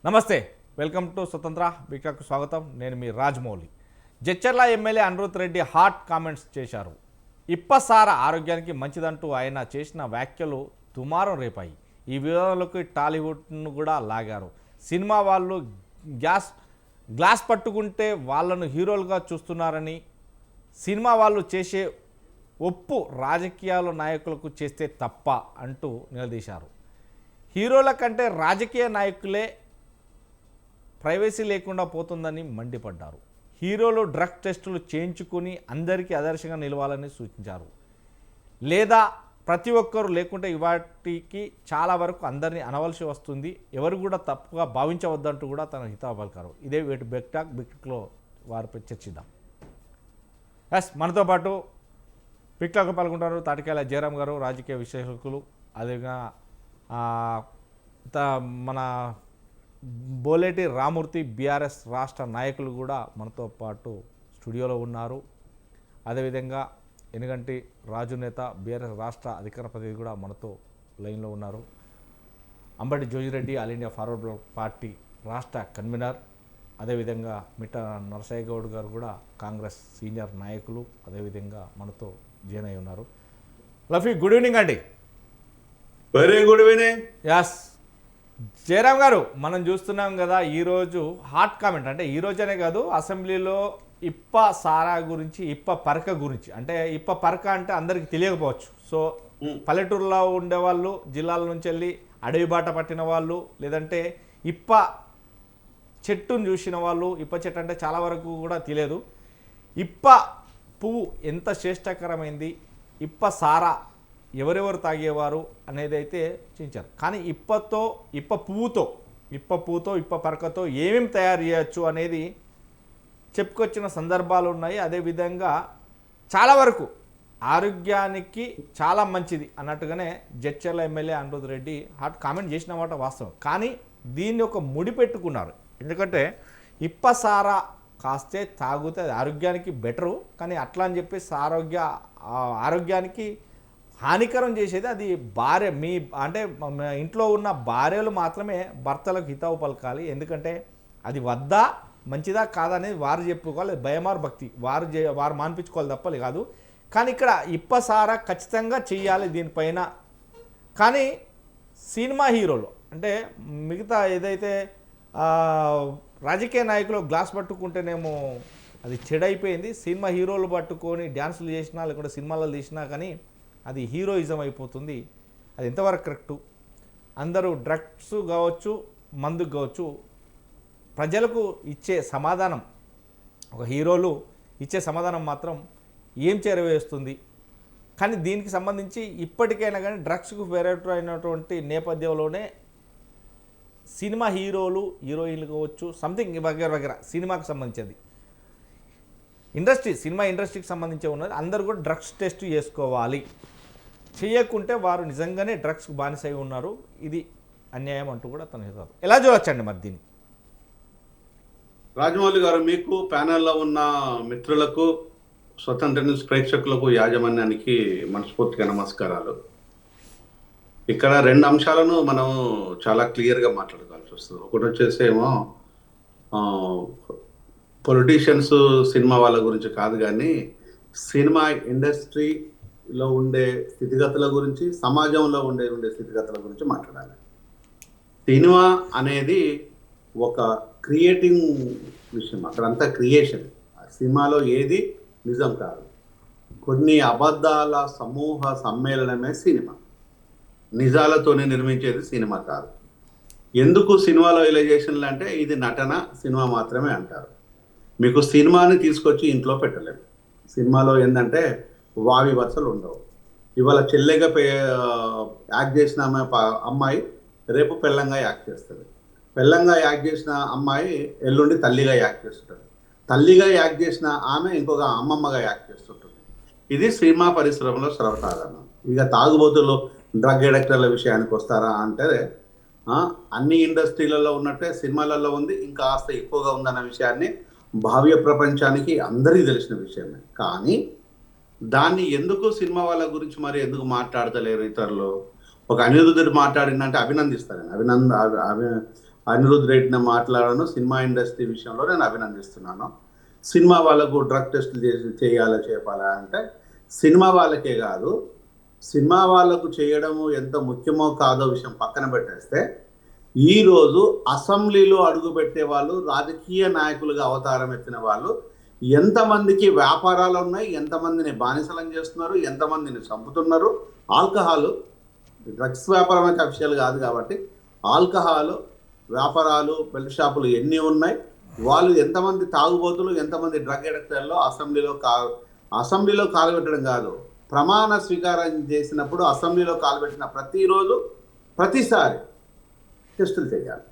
నమస్తే, welcome to స్వతంత్ర వీక్షకు స్వాగతం. నేను మీ Rajamouli. Jadcherla MLA Anirudh Reddy hot comments చేశారు. ఇప్పసార ఆరోగ్యానికి మంచిదంటూ ఆయన చేసిన వ్యాఖ్యలు దుమారం రేపాయి. ఈ వివాదంలోకి టాలీవుడ్ను కూడా లాగారు. సినిమా వాళ్ళు గ్లాస్ పట్టుకుంటే వాళ్ళను హీరోలుగా చూస్తున్నారని, సినిమా వాళ్ళు చేసే ఒప్పు రాజకీయాల నాయకులకు చేస్తే తప్ప అంటూ నిలదీశారు. హీరోల కంటే రాజకీయ నాయకులే ప్రైవసీ లేకుండా పోతుందని మండిపడ్డారు. హీరోలు డ్రగ్ టెస్టులు చేయించుకుని అందరికీ ఆదర్శంగా నిలవాలని సూచించారు. లేదా ప్రతి ఒక్కరు లేకుంటే వాటికి చాలా వరకు అందరినీ అనవలసి వస్తుంది, ఎవరు కూడా తప్పుగా భావించవద్దంటూ కూడా తన హితవు పలికారు. ఇదే వీటి బిక్టాక్లో వారిపై చర్చిద్దాం. మనతో పాటు బిక్టాక్లో పాల్గొంటారు తాటికాయల జయరాం గారు, రాజకీయ విశ్లేషకులు. అదేవిధంగా మన బోలేటి రామూర్తి బీఆర్ఎస్ రాష్ట్ర నాయకులు కూడా మనతో పాటు స్టూడియోలో ఉన్నారు. అదేవిధంగా ఎనుగంటి రాజు నేత బీఆర్ఎస్ రాష్ట్ర అధికార ప్రతినిధి కూడా మనతో లైన్లో ఉన్నారు. Ambati Jojireddy all India Forward Bloc party రాష్ట్ర కన్వీనర్. అదేవిధంగా మిట్ట నరసయ్య గౌడ్ గారు కూడా కాంగ్రెస్ సీనియర్ నాయకులు అదేవిధంగా మనతో జాయిన్ అయి ఉన్నారు. లఫీ, గుడ్ ఈవినింగ్ అండి. Very good evening. Yes, Jayaram garu, మనం చూస్తున్నాం కదా ఈరోజు హాట్ కామెంట్. అంటే ఈరోజనే కాదు, అసెంబ్లీలో ఇప్ప సారా గురించి, ఇప్ప పరక గురించి. అంటే ఇప్ప పరక అంటే అందరికీ తెలియకపోవచ్చు. సో పల్లెటూరులో ఉండేవాళ్ళు, జిల్లాల నుంచి వెళ్ళి అడవి బాట పట్టిన వాళ్ళు, లేదంటే ఇప్ప చెట్టును చూసిన వాళ్ళు, ఇప్ప చెట్టు అంటే చాలా వరకు కూడా తెలియదు. ఇప్ప పువ్వు ఎంత శ్రేష్టకరమైంది, ఇప్ప సారా ఎవరెవరు తాగేవారు అనేది అయితే చించారు. కానీ ఇప్ప పువ్వుతో ఇప్ప పరకతో ఏమేమి తయారు చేయొచ్చు అనేది చెప్పుకొచ్చిన సందర్భాలు ఉన్నాయి. అదేవిధంగా చాలా వరకు ఆరోగ్యానికి చాలా మంచిది అన్నట్టుగానే Jadcherla MLA Anirudh Reddy hot comment చేసిన మాట వాస్తవం. కానీ దీన్ని ఒక ముడి పెట్టుకున్నారు. ఎందుకంటే ఇప్పసారా కాస్తే తాగితే అది ఆరోగ్యానికి బెటరు, కానీ అట్లా అని చెప్పేసి ఆరోగ్యానికి హానికరం చేసేది అది భార్య. అంటే ఇంట్లో ఉన్న భార్యలు మాత్రమే భర్తలకు హితవు పలకాలి. ఎందుకంటే అది వద్దా మంచిదా కాదా అనేది వారు చెప్పుకోవాలి. భయమారు భక్తి వారు మాన్పించుకోవాలి తప్పలే కాదు. కానీ ఇక్కడ ఇప్పసారా ఖచ్చితంగా చెయ్యాలి దీనిపైన. కానీ సినిమా హీరోలు అంటే మిగతా ఏదైతే రాజకీయ నాయకులు గ్లాస్ పట్టుకుంటేనేమో అది చెడైపోయింది. సినిమా హీరోలు పట్టుకొని డ్యాన్సులు చేసినా లేకుంటే సినిమాలలో తీసినా కానీ అది హీరోయిజం అయిపోతుంది. అది ఎంతవరకు కరెక్టు? అందరూ డ్రగ్స్ కావచ్చు, మందుకు కావచ్చు, ప్రజలకు ఇచ్చే సమాధానం, ఒక హీరోలు ఇచ్చే సమాధానం మాత్రం ఏం చేరవేస్తుంది. కానీ దీనికి సంబంధించి ఇప్పటికైనా కానీ డ్రగ్స్కు అయినటువంటి నేపథ్యంలోనే సినిమా హీరోలు, హీరోయిన్లు కావచ్చు, సంథింగ్ వగేర సినిమాకు సంబంధించింది సినిమా ఇండస్ట్రీకి సంబంధించి ఉన్నది. అందరూ కూడా డ్రగ్స్ టెస్ట్ చేసుకోవాలి. చేయకుంటే వారు నిజంగానే డ్రగ్స్కు బానిసై ఉన్నారు. ఇది అన్యాయం అంటూ కూడా తన హితాలు. ఎలా చూడొచ్చండి మరి దీన్ని? రాజమౌళి గారు, మీకు ప్యానెల్లో ఉన్న మిత్రులకు, స్వతంత్ర న్యూస్ ప్రేక్షకులకు, యాజమాన్యానికి మనస్ఫూర్తిగా నమస్కారాలు. ఇక్కడ రెండు అంశాలను మనం చాలా క్లియర్గా మాట్లాడుకోవాల్సి వస్తుంది. ఒకటి వచ్చేసేమో పొలిటీషియన్స్ సినిమా వాళ్ళ గురించి కాదు, కానీ సినిమా ఇండస్ట్రీలో ఉండే స్థితిగతుల గురించి, సమాజంలో ఉండే స్థితిగతుల గురించి మాట్లాడాలి. సినిమా అనేది ఒక క్రియేటింగ్ విషయం, అక్కడంతా క్రియేషన్. సినిమాలో ఏది నిజం కాదు, కొన్ని అబద్ధాల సమూహ సమ్మేళనమే సినిమా. నిజాలతోనే నిర్మించేది సినిమా కాదు. ఎందుకు సినిమాలో ఎలిగేషన్లు అంటే ఇది నటన, సినిమా మాత్రమే అంటారు. మీకు సినిమాని తీసుకొచ్చి ఇంట్లో పెట్టలేము. సినిమాలో ఏంటంటే వావి వరుసలు ఉండవు. ఇవాళ చెల్లెగా యాక్ట్ చేసిన అమ్మాయి రేపు పెళ్ళంగా యాక్ట్ చేస్తుంది. పెళ్ళంగా యాక్ట్ చేసిన అమ్మాయి ఎల్లుండి తల్లిగా యాక్ట్ చేస్తుంటుంది. తల్లిగా యాక్ట్ చేసిన ఆమె ఇంకొక అమ్మమ్మగా యాక్ట్ చేస్తుంటుంది. ఇది సినిమా పరిశ్రమలో సర్వసాధారణం. ఇక తాగుబోతులు, డ్రగ్ ఎడిక్టర్ల విషయానికి వస్తారా అంటే అన్ని ఇండస్ట్రీలలో ఉన్నట్టే సినిమాలలో ఉంది, ఇంకా కాస్త ఎక్కువగా ఉందన్న విషయాన్ని భావ్య ప్రపంచానికి అందరికీ తెలిసిన విషయమే. కానీ దాన్ని ఎందుకు సినిమా వాళ్ళ గురించి మరి ఎందుకు మాట్లాడతలేరు ఇతరులు? ఒక అనిరుద్ధుడు మాట్లాడిందంటే అభినందిస్తాను. అనిరుద్ రెడ్డిని మాట్లాడాను. సినిమా ఇండస్ట్రీ విషయంలో నేను అభినందిస్తున్నాను. సినిమా వాళ్ళకు డ్రగ్ టెస్టులు చేయాలా చెప్పాలా అంటే సినిమా వాళ్ళకే కాదు, సినిమా వాళ్ళకు చేయడము ఎంత ముఖ్యమో కాదో విషయం పక్కన పెట్టేస్తే ఈరోజు అసెంబ్లీలో అడుగుపెట్టే వాళ్ళు, రాజకీయ నాయకులుగా అవతారం ఎత్తిన వాళ్ళు ఎంతమందికి వ్యాపారాలు ఉన్నాయి, ఎంతమందిని బానిసలం చేస్తున్నారు, ఎంతమందిని చంపుతున్నారు. ఆల్కహాల్, డ్రగ్స్ వ్యాపారం అయితే అఫిషియల్ కాదు కాబట్టి ఆల్కహాల్ వ్యాపారాలు, బెల్ట్ షాపులు ఎన్ని ఉన్నాయి, వాళ్ళు ఎంతమంది తాగుబోతులు, ఎంతమంది డ్రగ్ ఎడిక్టర్లో అసెంబ్లీలో కాలుపెట్టడం కాదు, ప్రమాణ స్వీకారం చేసినప్పుడు అసెంబ్లీలో కాలుపెట్టిన ప్రతిరోజు ప్రతిసారి టెస్టులు చేయాలి,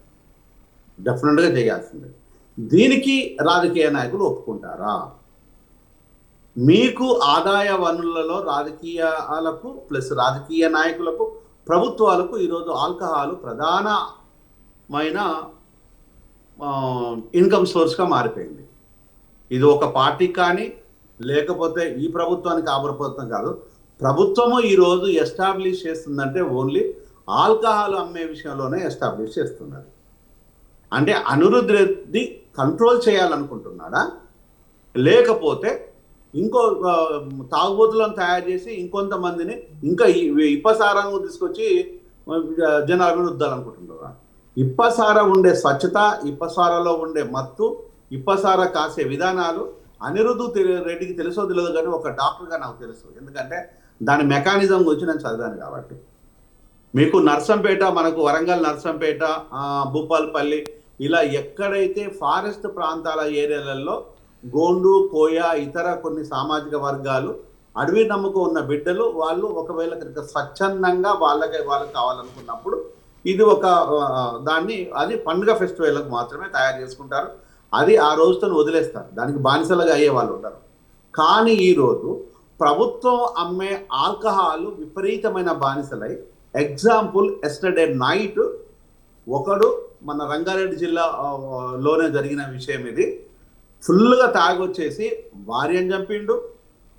డెఫినెట్గా చేయాల్సిందే. దీనికి రాజకీయ నాయకులు ఒప్పుకుంటారా? మీకు ఆదాయ వనరులలో రాజకీయాలకు ప్లస్ రాజకీయ నాయకులకు, ప్రభుత్వాలకు ఈరోజు ఆల్కహాల్ ప్రధానమైన ఇన్కమ్ సోర్స్గా మారిపోయింది. ఇది ఒక పార్టీ కానీ లేకపోతే ఈ ప్రభుత్వానికి ఆ ప్రభుత్వం కాదు, ప్రభుత్వము ఈరోజు ఎస్టాబ్లిష్ చేస్తుందంటే ఓన్లీ ఆల్కహాల్ అమ్మే విషయంలోనే ఎస్టాబ్లిష్ చేస్తున్నారు. అంటే అనిరుద్ రెడ్డి కంట్రోల్ చేయాలనుకుంటున్నాడా, లేకపోతే ఇంకో తాగుబోతులను తయారు చేసి ఇంకొంతమందిని ఇంకా ఇప్పసారంగా తీసుకొచ్చి జనాలను రుద్దాలనుకుంటున్నారా? ఇప్పసార ఉండే స్వచ్ఛత, ఇప్పసారలో ఉండే మత్తు, ఇప్పసార కాసే విధానాలు అనిరుద్ రెడ్డికి తెలుసో తెలియదు, కానీ ఒక డాక్టర్గా నాకు తెలుసు. ఎందుకంటే దాని మెకానిజం గురించి నేను చదివాను కాబట్టి. మీకు నర్సంపేట, మనకు వరంగల్ నర్సంపేట, భూపాల్పల్లి, ఇలా ఎక్కడైతే ఫారెస్ట్ ప్రాంతాల ఏరియాలలో గోండు, కోయ, ఇతర కొన్ని సామాజిక వర్గాలు అడవి నమ్ముకు ఉన్న బిడ్డలు, వాళ్ళు ఒకవేళ కనుక స్వచ్ఛందంగా వాళ్ళకి కావాలనుకున్నప్పుడు ఇది ఒక అది పండుగ ఫెస్టివల్కి మాత్రమే తయారు చేసుకుంటారు. అది ఆ రోజుతో వదిలేస్తారు, దానికి బానిసలుగా అయ్యే వాళ్ళు ఉంటారు. కానీ ఈరోజు ప్రభుత్వం అమ్మే ఆల్కహాల్ విపరీతమైన బానిసలై, ఎగ్జాంపుల్ ఎస్టర్డే నైట్ ఒకడు మన రంగారెడ్డి జిల్లాలోనే జరిగిన విషయం ఇది. ఫుల్గా తాగొచ్చేసి భార్యను చంపిండు,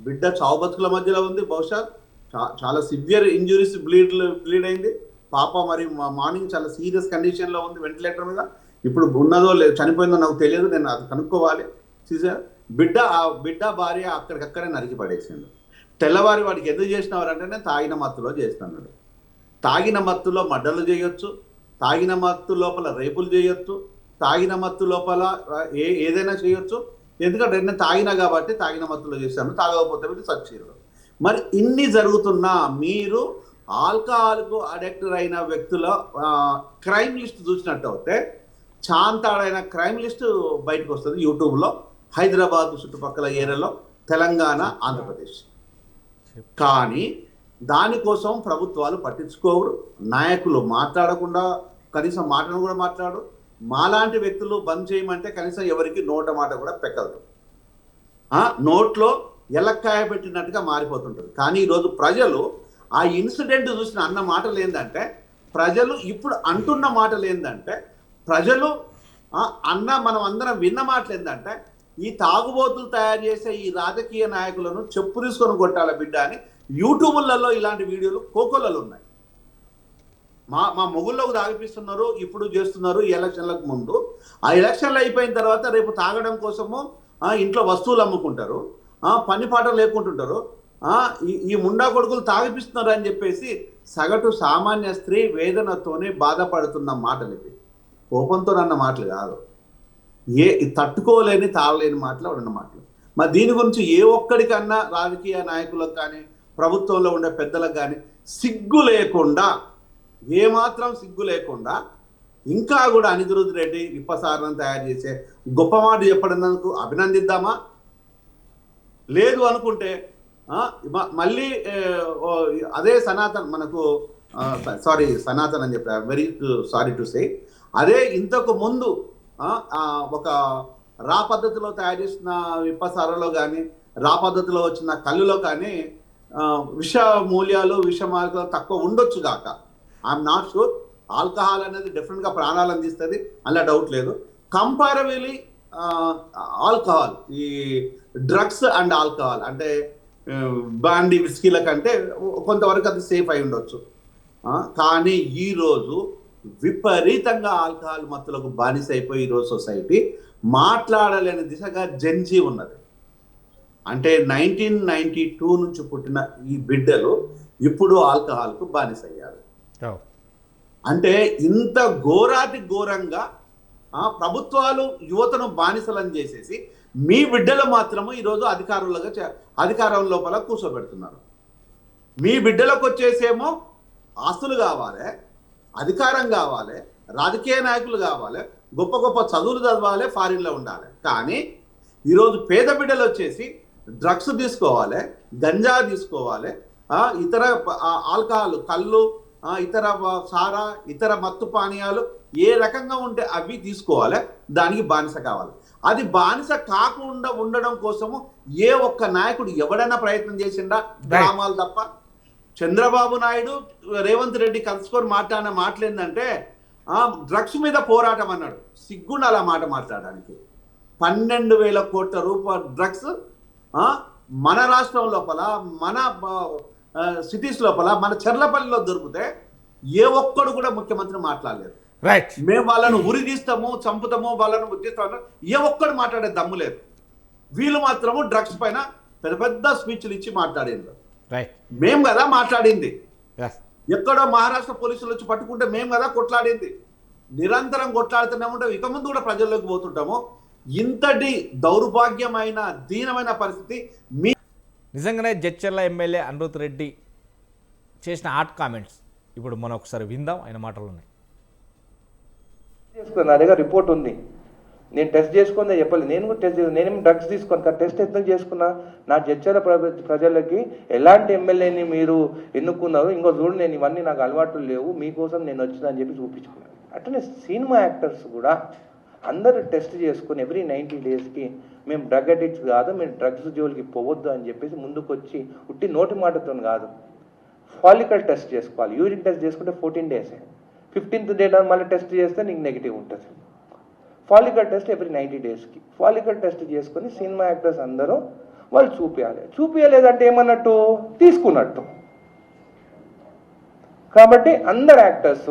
బిడ్డ చావు బతుకుల మధ్యలో ఉంది, బహుశా చాలా సివియర్ ఇంజురీస్, బ్లీడ్ అయింది పాప. మరి మార్నింగ్ చాలా సీరియస్ కండిషన్లో ఉంది, వెంటిలేటర్ మీద. ఇప్పుడు ఉన్నదో లేదు, చనిపోయిందో నాకు తెలియదు, నేను అది కనుక్కోవాలి. బిడ్డ భార్య అక్కడికక్కడే నరికి పడేసిండు. తెల్లవారి వాడికి ఎందుకు చేసినవారంటే నేను తాగిన మత్తులో చేస్తున్నాడు. తాగిన మత్తులో మర్డర్లు చేయొచ్చు, తాగిన మత్తు లోపల రేపులు చేయొచ్చు, తాగిన మత్తు లోపల ఏదైనా చేయొచ్చు. ఎందుకంటే నేను తాగినా కాబట్టి తాగిన మత్తులో చేశాను, తాగకపోతే మీరు సచ్చేరు. మరి ఇన్ని జరుగుతున్నా మీరు ఆల్కహాల్కు అడిక్ట్ అయిన వ్యక్తుల క్రైమ్ లిస్ట్ చూసినట్టు అయితే చాంతాడైన క్రైమ్ లిస్ట్ బయటకు వస్తుంది యూట్యూబ్లో. హైదరాబాద్ చుట్టుపక్కల ఏరియాలో, తెలంగాణ, ఆంధ్రప్రదేశ్. కానీ దానికోసం ప్రభుత్వాలు పట్టించుకోరు, నాయకులు మాట్లాడకుండా కనీసం మాటను కూడా మాట్లాడు. మాలాంటి వ్యక్తులు బంద్ చేయమంటే కనీసం ఎవరికి నోట మాట కూడా పెట్టదు. నోట్లో ఎలక్కాయ పెట్టినట్టుగా మారిపోతుంటుంది. కానీ ఈరోజు ప్రజలు ఆ ఇన్సిడెంట్ చూసిన అన్న మాటలు ఏంటంటే, ప్రజలు ఇప్పుడు అంటున్న మాటలు ఏంటంటే, ప్రజలు మనం అందరం విన్న మాటలు ఏంటంటే, ఈ తాగుబోతులు తయారు చేసే ఈ రాజకీయ నాయకులను చెప్పు తీసుకొని కొట్టాల బిడ్డ అని యూట్యూబ్లలో ఇలాంటి వీడియోలు కోకోలలో ఉన్నాయి. మా మొగుళ్ళకు తాగిపిస్తున్నారు, ఇప్పుడు చేస్తున్నారు. ఈ ఎలక్షన్లకు ముందు, ఆ ఎలక్షన్లు అయిపోయిన తర్వాత రేపు తాగడం కోసము ఇంట్లో వస్తువులు అమ్ముకుంటారు, పని పాట లేకుంటుంటారు. ఈ ముండా కొడుకులు తాగిపిస్తున్నారు అని చెప్పేసి సగటు సామాన్య స్త్రీ వేదనతోనే బాధపడుతున్న మాటలు ఇవి. కోపంతో అన్న మాటలు కాదు, తట్టుకోలేని తాగలేని మాటలు ఉన్న మాటలు. మరి దీని గురించి ఏ ఒక్కడికన్నా రాజకీయ నాయకులకు కానీ ప్రభుత్వంలో ఉండే పెద్దలకు కానీ సిగ్గు లేకుండా, ఏమాత్రం సిగ్గు లేకుండా ఇంకా కూడా అనిరుద్ రెడ్డి విప్పసారణం తయారు చేసే గొప్ప మాట చెప్పడానికి అభినందిద్దామా? లేదు అనుకుంటే మళ్ళీ అదే సనాతన్ మనకు సనాతన్ అని చెప్పారు, వెరీ సారీ టు సే, అదే ఇంతకు ముందు ఒక రా పద్ధతిలో తయారు చేసిన విప్పసారలో కానీ రా పద్ధతిలో వచ్చిన కళ్ళులో కానీ విష మూల్యాలు, విష మార్గాలు తక్కువ ఉండొచ్చు కాక. I'm not sure. ఆల్కహాల్ అనేది డెఫినెట్గా ప్రాణాలు అందిస్తుంది, అలా డౌట్ లేదు. కంపారబుల్లీ ఆల్కహాల్, ఈ డ్రగ్స్ అండ్ ఆల్కహాల్ అంటే బ్రాండీ, విస్కీల కంటే కొంతవరకు అది సేఫ్ అయి ఉండొచ్చు. కానీ ఈరోజు విపరీతంగా ఆల్కహాల్ మత్తులకు బానిస అయిపోయి ఈరోజు సొసైటీ మాట్లాడలేని దిశగా జంజీ ఉన్నది. అంటే 1992 నుంచి పుట్టిన ఈ బిడ్డలు ఇప్పుడు ఆల్కహాల్కు బానిసయ్యారు. అంటే ఇంత ఘోరాతి ఘోరంగా ప్రభుత్వాలు యువతను బానిసలను చేసేసి మీ బిడ్డలు మాత్రము ఈరోజు అధికారం లోపల కూర్చోబెడుతున్నారు. మీ బిడ్డలకు వచ్చేసేమో ఆస్తులు కావాలి, అధికారం కావాలి, రాజకీయ నాయకులు కావాలి, గొప్ప గొప్ప చదువులు చదవాలి, ఫారిన్లో ఉండాలి. కానీ ఈరోజు పేద బిడ్డలు వచ్చేసి డ్రగ్స్ తీసుకోవాలి, గంజా తీసుకోవాలి, ఇతర ఆల్కహాల్, కళ్ళు, ఇతర సారా, ఇతర మత్తు పానీయాలు ఏ రకంగా ఉంటే అవి తీసుకోవాలి, దానికి బానిస కావాలి. అది బానిస కాకుండా ఉండడం కోసము ఏ ఒక్క నాయకుడు ఎవడైనా ప్రయత్నం చేసిండా? గ్రామాలు తప్ప. చంద్రబాబు నాయుడు రేవంత్ రెడ్డి కలుసుకొని మాట్లాడిన మాటలేందంటే డ్రగ్స్ మీద పోరాటం అన్నాడు. సిగ్గుండి అలా మాట మాట్లాడడానికి. 12,000 కోట్ల రూపాయల డ్రగ్స్ మన రాష్ట్రం లోపల, మన సిటీస్ లోపల, మన చెర్లపల్లిలో దొరికితే ఏ ఒక్కడు కూడా ముఖ్యమంత్రి మాట్లాడలేదు. రైట్, మేము వాళ్ళను ఉరిదీస్తాము, చంపుతాము, వాళ్ళను ఉద్దిస్తాము, ఏ ఒక్కడు మాట్లాడే దమ్ము లేదు. వీళ్ళు మాత్రము డ్రగ్స్ పైన పెద్ద పెద్ద స్పీచ్లు ఇచ్చి మాట్లాడిండ్రు. మేము కదా మాట్లాడింది. ఎక్కడో మహారాష్ట్ర పోలీసులు వచ్చి పట్టుకుంటే మేము కదా కొట్లాడింది. నిరంతరం కొట్లాడుతూనే ఉంటాం. ఇక ముందు కూడా ప్రజల్లోకి పోతుంటాము. ఇంతటి దౌర్భాగ్యమైన దీనమైన పరిస్థితి నిజంగానే జడ్చర్ల ఎమ్మెల్యే అనిరుత్ రెడ్డి చేసిన హాట్ కామెంట్స్ ఇప్పుడు మనం ఒకసారి విందాం ఆయన మాటలోనే. నా దగ్గర రిపోర్ట్ ఉంది, నేను టెస్ట్ చేసుకుందే చెప్పాలి. నేను కూడా నేనేమి డ్రగ్స్ తీసుకోను కానీ టెస్ట్ ఎంత చేసుకున్నా. నా జడ్చర్ల ప్రజలకి ఎలాంటి ఎమ్మెల్యేని మీరు ఎన్నుకున్నారు, ఇంకో చూడు, నేను ఇవన్నీ నాకు అలవాట్లు లేవు, మీకోసం నేను వచ్చినా అని చెప్పి చూపించుకున్నాను. అట్లనే సినిమా యాక్టర్స్ కూడా అందరూ టెస్ట్ చేసుకుని ఎవ్రీ 90 డేస్కి మేము డ్రగ్ అడిక్ట్స్ కాదు, మేము డ్రగ్స్ జోలికి పోవద్దు అని చెప్పేసి ముందుకు వచ్చి ఉట్టి నోటి మాటతో కాదు, ఫాలికల్ టెస్ట్ చేసుకోవాలి. యూరిన్ టెస్ట్ చేసుకుంటే 14 డేసే, 15th డే మళ్ళీ టెస్ట్ చేస్తే నీకు నెగిటివ్ ఉంటుంది. ఫాలికల్ టెస్ట్ ఎవ్రీ 90 డేస్కి ఫాలికల్ టెస్ట్ చేసుకొని సినిమా యాక్టర్స్ అందరూ వాళ్ళు చూపించలేదంటే ఏమన్నట్టు, తీసుకున్నట్టు. కాబట్టి అందరు యాక్టర్స్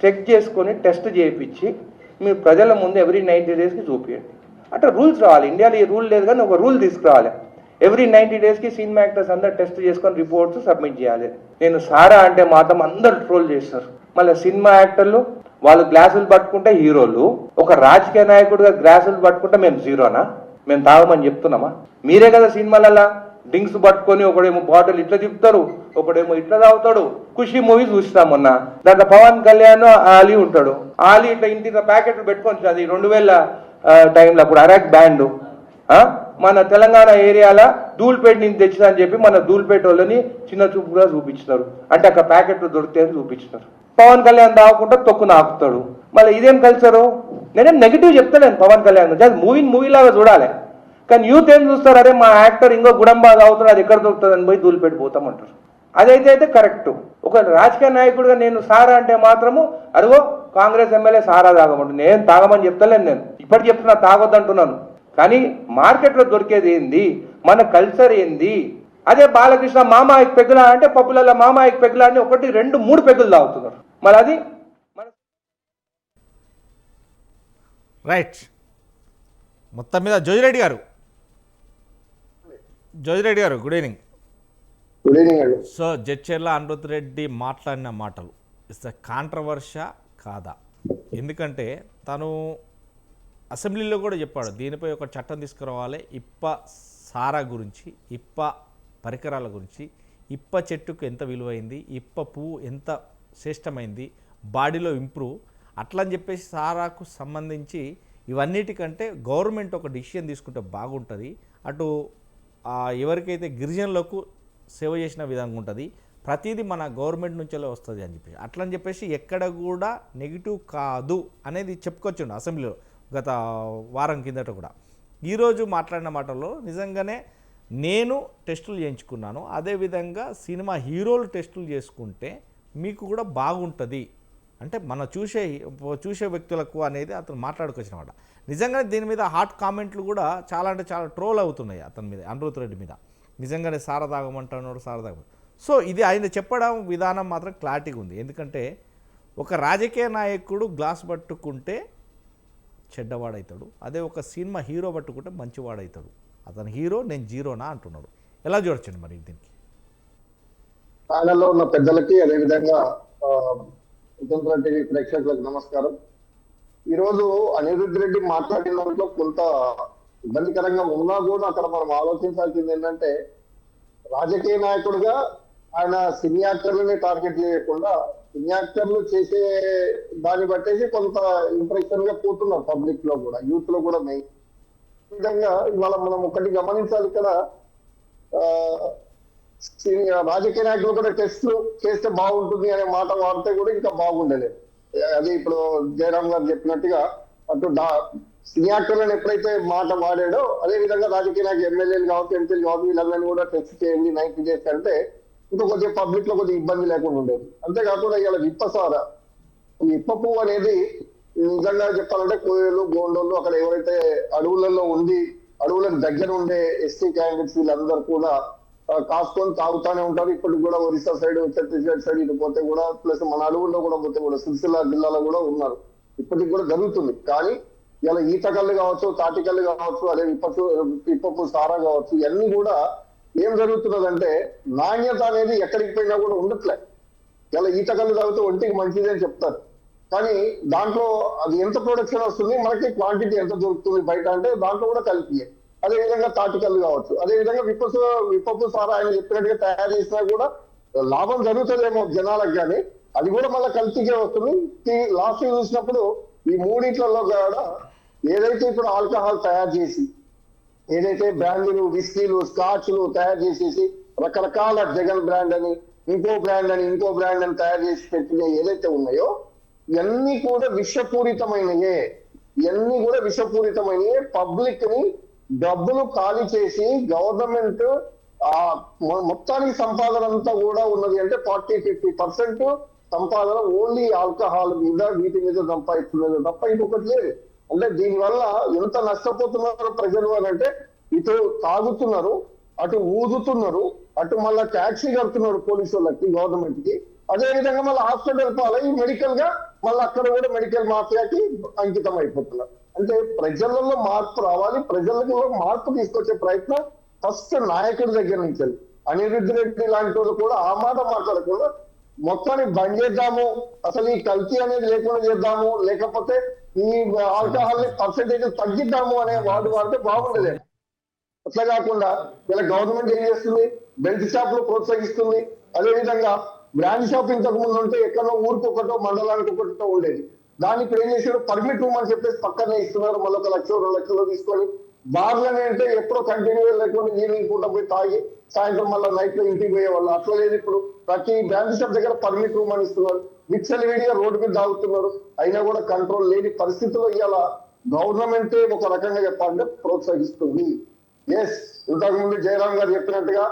చెక్ చేసుకొని టెస్ట్ చేయించి మీరు ప్రజల ముందు ఎవ్రీ 90 డేస్కి చూపించండి. అట్లా రూల్స్ రావాలి. ఇండియాలో ఈ రూల్ లేదు కానీ ఒక రూల్ తీసుకురావాలి. ఎవ్రీ 90 డేస్కి సినిమా యాక్టర్స్ అందరు టెస్ట్ చేసుకొని రిపోర్ట్స్ సబ్మిట్ చేయాలి. నేను సారా అంటే మాత్రం అందరు ట్రోల్ చేస్తారు. మళ్ళీ సినిమా యాక్టర్లు వాళ్ళు గ్లాసులు పట్టుకుంటే హీరోలు, ఒక రాజకీయ నాయకుడిగా గ్లాసులు పట్టుకుంటే మేము జీరోనా? మేము తాగమని చెప్తున్నామా? మీరే కదా సినిమాలలో డ్రింక్స్ పట్టుకొని ఒకడేమో బాటిల్ ఇట్లా తిప్పుతారు, ఒకడేమో ఇట్లా తాగుతాడు. ఖుషి మూవీ చూస్తాం మొన్న, దాంట్లో పవన్ కళ్యాణ్ ఆలీ ఉంటాడు. ఆలీ ఇట్లా ఇంటి ప్యాకెట్లు పెట్టుకొని, అది 2000 టైంలో అప్పుడు అరాక్ బ్యాండ్ మన తెలంగాణ ఏరియాలో ధూల్పేట నుంచి తెచ్చినా అని చెప్పి మన ధూల్పేట వాళ్ళని చిన్న చూపుగా చూపించినారు. అంటే అక్కడ ప్యాకెట్లు దొరికితే అని చూపించినారు. పవన్ కళ్యాణ్ తాగకుండా తొక్కు నాకుతాడు. మళ్ళీ ఇదేం కల్చరు? నేనేం నెగిటివ్ చెప్తలేను పవన్ కళ్యాణ్, జస్ట్ మూవీలాగా చూడాలి. కానీ యూత్ ఏం చూస్తారు, అరే మా యాక్టర్ ఇంకో గుడంబా తాగుతాడు, అది ఎక్కడ దొరుకుతుంది అని పోయి ధూల్పేట పోతామంటారు. అదైతే కరెక్ట్. ఒక రాజకీయ నాయకుడిగా నేను సారా అంటే మాత్రము అదిగో కాంగ్రెస్ ఎమ్మెల్యే సారా తాగమంటు, నేను తాగమని చెప్తలేను. నేను ఇప్పటికి చెప్తున్నా తాగొద్దు అంటున్నాను. కానీ మార్కెట్లో దొరికేది ఏంది, మన కల్చర్ ఏంది? అదే బాలకృష్ణ మామాయికి పెగ్గులా అంటే పప్పులలో మామాయికి పెగ్గులా అని 1, 2, 3 పెగ్గులు తాగుతున్నారు. మరి అది రైట్. మొత్తం మీద జోజిరెడ్డి గారు good evening. So Jadcherla Anirudh Reddy మాట్లాడిన మాటలు ఇట్స్ ద కాంట్రవర్షా కాదా? ఎందుకంటే తను అసెంబ్లీలో కూడా చెప్పాడు, దీనిపై ఒక చట్టం తీసుకురావాలి, ఇప్ప సారా గురించి, ఇప్ప పరికరాల గురించి, ఇప్ప చెట్టుకు ఎంత విలువైంది, ఇప్ప పువ్వు ఎంత శ్రేష్టమైంది, బాడీలో ఇంప్రూవ్ అట్లని చెప్పేసి సారాకు సంబంధించి ఇవన్నిటికంటే గవర్నమెంట్ ఒక డిసిషన్ తీసుకుంటే బాగుంటుంది. అటు ఎవరికైతే గిరిజనులకు సేవ చేసిన విధంగా ఉంటుంది, ప్రతిదీ మన గవర్నమెంట్ నుంచే వస్తుంది అని చెప్పేసి అట్లని చెప్పేసి ఎక్కడ కూడా నెగిటివ్ కాదు అనేది చెప్పుకొచ్చిండు అసెంబ్లీలో గత వారం కిందట కూడా. ఈరోజు మాట్లాడిన మాటల్లో నిజంగానే నేను టెస్టులు చేయించుకున్నాను, అదేవిధంగా సినిమా హీరోలు టెస్టులు చేసుకుంటే మీకు కూడా బాగుంటుంది అంటే మన చూసే వ్యక్తులకు అనేది అతను మాట్లాడుకొచ్చిన మాట. నిజంగానే దీని మీద హాట్ కామెంట్లు కూడా చాలా అంటే చాలా ట్రోల్ అవుతున్నాయి అతని మీద, అనిరుత్ రెడ్డి మీద. నిజంగానే సారా తాగమంటున్నాడు, సారా తాగ. సో ఇది ఆయన చెప్పడం విధానం మాత్రం క్లారిటీగా ఉంది. ఎందుకంటే ఒక రాజకీయ నాయకుడు గ్లాస్ పట్టుకుంటే చెడ్డవాడవుతాడు, అదే ఒక సినిమా హీరో పట్టుకుంటే మంచివాడవుతాడు. అతను హీరో, నేను జీరోనా అంటున్నాడు. ఎలా చూడొచ్చండి మరి దీనికి? ప్యానెల్లో ఉన్న పెద్దలకి అదేవిధంగా స్వతంత్ర టీవీ ప్రేక్షకులకు నమస్కారం. ఈరోజు అనిరుద్ధ్ రెడ్డి మాట్లాడిన దాంట్లో కొంత ఇబ్బందికరంగా ఉన్నా కూడా అక్కడ మనం ఆలోచించాల్సింది ఏంటంటే, రాజకీయ నాయకుడిగా ఆయన సినీ యాక్టర్లని టార్గెట్ చేయకుండా సినీ యాక్టర్లు చేసే దాన్ని బట్టేసి కొంత ఇంప్రెషన్ గా పోతున్నారు పబ్లిక్ లో కూడా, యూత్ లో కూడా మెయిన్ విధంగా. ఇవాళ మనం ఒకటి గమనించాలి ఇక్కడ, రాజకీయ నాయకులు కూడా టెస్ట్ చేస్తే బాగుంటుంది అనే మాట వాడితే కూడా ఇంకా బాగుండేది. అది ఇప్పుడు జయరామ్ గారు చెప్పినట్టుగా అటు సినీ యాక్టర్లను ఎప్పుడైతే మాట వాడాడో అదే విధంగా రాజకీయ నాయకులు ఎమ్మెల్యేలు కావచ్చు, ఎంపీలు కావచ్చు, వీళ్ళందరినీ కూడా టెస్ట్ చేయండి 90 days అంటే ఇంకా కొద్దిగా పబ్లిక్ లో కొద్దిగా ఇబ్బంది లేకుండా ఉండేది. అంతేకాకుండా ఇలా విప్పసార, ఈ ఇప్ప పువ్వు అనేది నిజంగా చెప్పాలంటే కోయలు గోండోళ్ళు అక్కడ ఎవరైతే అడవులలో ఉండి అడవులకు దగ్గర ఉండే ఎస్టీ క్యాండిడేట్స్ వీళ్ళందరూ కూడా కాసుకొని తాగుతానే ఉంటారు. ఇప్పటికి కూడా ఒరిస్సా సైడ్, ఛత్తీస్గఢ్ సైడ్ ఇటు పోతే కూడా, ప్లస్ మన అడవుల్లో కూడా పోతే కూడా సిరిసిల్ల జిల్లాలో కూడా ఉన్నారు. ఇప్పటికి కూడా జరుగుతుంది. కానీ ఇలా ఈతకల్లు కావచ్చు, తాటికల్లు కావచ్చు, అదే ఇప్పపు సారా కావచ్చు, ఇవన్నీ కూడా ఏం జరుగుతున్నదంటే నాణ్యత అనేది ఎక్కడికి పోయినా కూడా ఉండట్లే. ఇలా ఈతకల్లు తాగితే ఒంటికి మంచిది అని చెప్తారు, కానీ దాంట్లో అది ఎంత ప్రొడక్షన్ వస్తుంది, మనకి క్వాంటిటీ ఎంత దొరుకుతుంది బయట అంటే దాంట్లో కూడా కలిపి. అదే విధంగా తాటికల్లు కావచ్చు, అదే విధంగా విప్పపు సారా ఆయన చెప్పినట్టుగా తయారు చేసినా కూడా లాభం జరుగుతుందేమో జనాలకు, కానీ అది కూడా మళ్ళీ కల్తీకే వస్తుంది. లాస్ట్ చూసినప్పుడు ఈ మూడిట్లలో కూడా ఏదైతే ఇప్పుడు ఆల్కహాల్ తయారు చేసి, ఏదైతే బ్రాండ్లు, విస్కీలు, స్కాచ్లు తయారు చేసేసి రకరకాల జగన్ బ్రాండ్ అని, ఇంకో బ్రాండ్ అని, ఇంకో బ్రాండ్ అని తయారు చేసి పెట్టిన ఏదైతే ఉన్నాయో ఇవన్నీ కూడా విషపూరితమైనయే. ఇవన్నీ కూడా విషపూరితమైనయే. పబ్లిక్ ని డబ్బులు ఖాళీ చేసి గవర్నమెంట్ ఆ మొత్తానికి సంపాదన అంతా కూడా ఉన్నది అంటే 40-50% సంపాదన ఓన్లీ ఆల్కహాల్ మీద, వీటి మీద సంపాదిస్తున్నది తప్ప ఇంకొకటి లేదు. అంటే దీనివల్ల ఎంత నష్టపోతున్నారు ప్రజలు అని అంటే, ఇటు తాగుతున్నారు, అటు ఊదుతున్నారు, అటు మళ్ళా ట్యాక్సీ కడుతున్నారు పోలీసు వాళ్ళకి, గవర్నమెంట్ కి. అదే విధంగా మళ్ళీ హాస్పిటల్ పాలై మెడికల్ గా మళ్ళీ అక్కడ కూడా మెడికల్ మాఫియాకి అంకితం అయిపోతున్నారు. అంటే ప్రజలలో మార్పు రావాలి, ప్రజలలో మార్పు తీసుకొచ్చే ప్రయత్నం ఫస్ట్ నాయకుడి దగ్గర నుంచి. అనిరుద్ధ్ రెడ్డి లాంటి వాళ్ళు కూడా ఆ మాట మాట్లాడకుండా మొత్తాన్ని బంద్ చేద్దాము, అసలు ఈ కల్తీ అనేది లేకుండా చేద్దాము, లేకపోతే ఈ ఆల్కహాల్ ని పర్సెంటేజ్ తగ్గిద్దాము అనే వాడితే బాగుండేది. అట్లా కాకుండా ఇలా గవర్నమెంట్ ఏం చేస్తుంది, బెల్ట్ షాపులు ప్రోత్సహిస్తుంది. అదేవిధంగా బ్రాండ్ షాప్ ఇంతకు ముందు ఉంటే ఎక్కడో ఊరికి ఒకటో మండలానికి ఒకటో ఉండేది. దాన్ని ఇప్పుడు ఏం చేశారు, పర్మిట్ రూమ్ అని చెప్పేసి పక్కనే ఇస్తున్నారు. మళ్ళీ 1 లక్ష 2 లక్షలు తీసుకొని బార్లని అంటే ఎప్పుడో కంటిన్యూ లేకుండా ఈవినింగ్ పూట పోయి తాగి సాయంత్రం మళ్ళీ నైట్ లో ఇంటికి పోయే వాళ్ళు. అట్లా లేదు, ఇప్పుడు ప్రతి బ్రాండ్ షాప్ దగ్గర పర్మిట్ రూమ్ అని ఇస్తున్నారు. విచ్చలవిడిగా రోడ్డు మీద తాగుతున్నారు. అయినా కూడా కంట్రోల్ లేని పరిస్థితుల్లో ఇవాళ గవర్నమెంటే ఒక రకంగా చెప్పాలంటే ప్రోత్సహిస్తుంది. ఎస్, ఇంతకు ముందు జయరామ్ గారు చెప్పినట్టుగా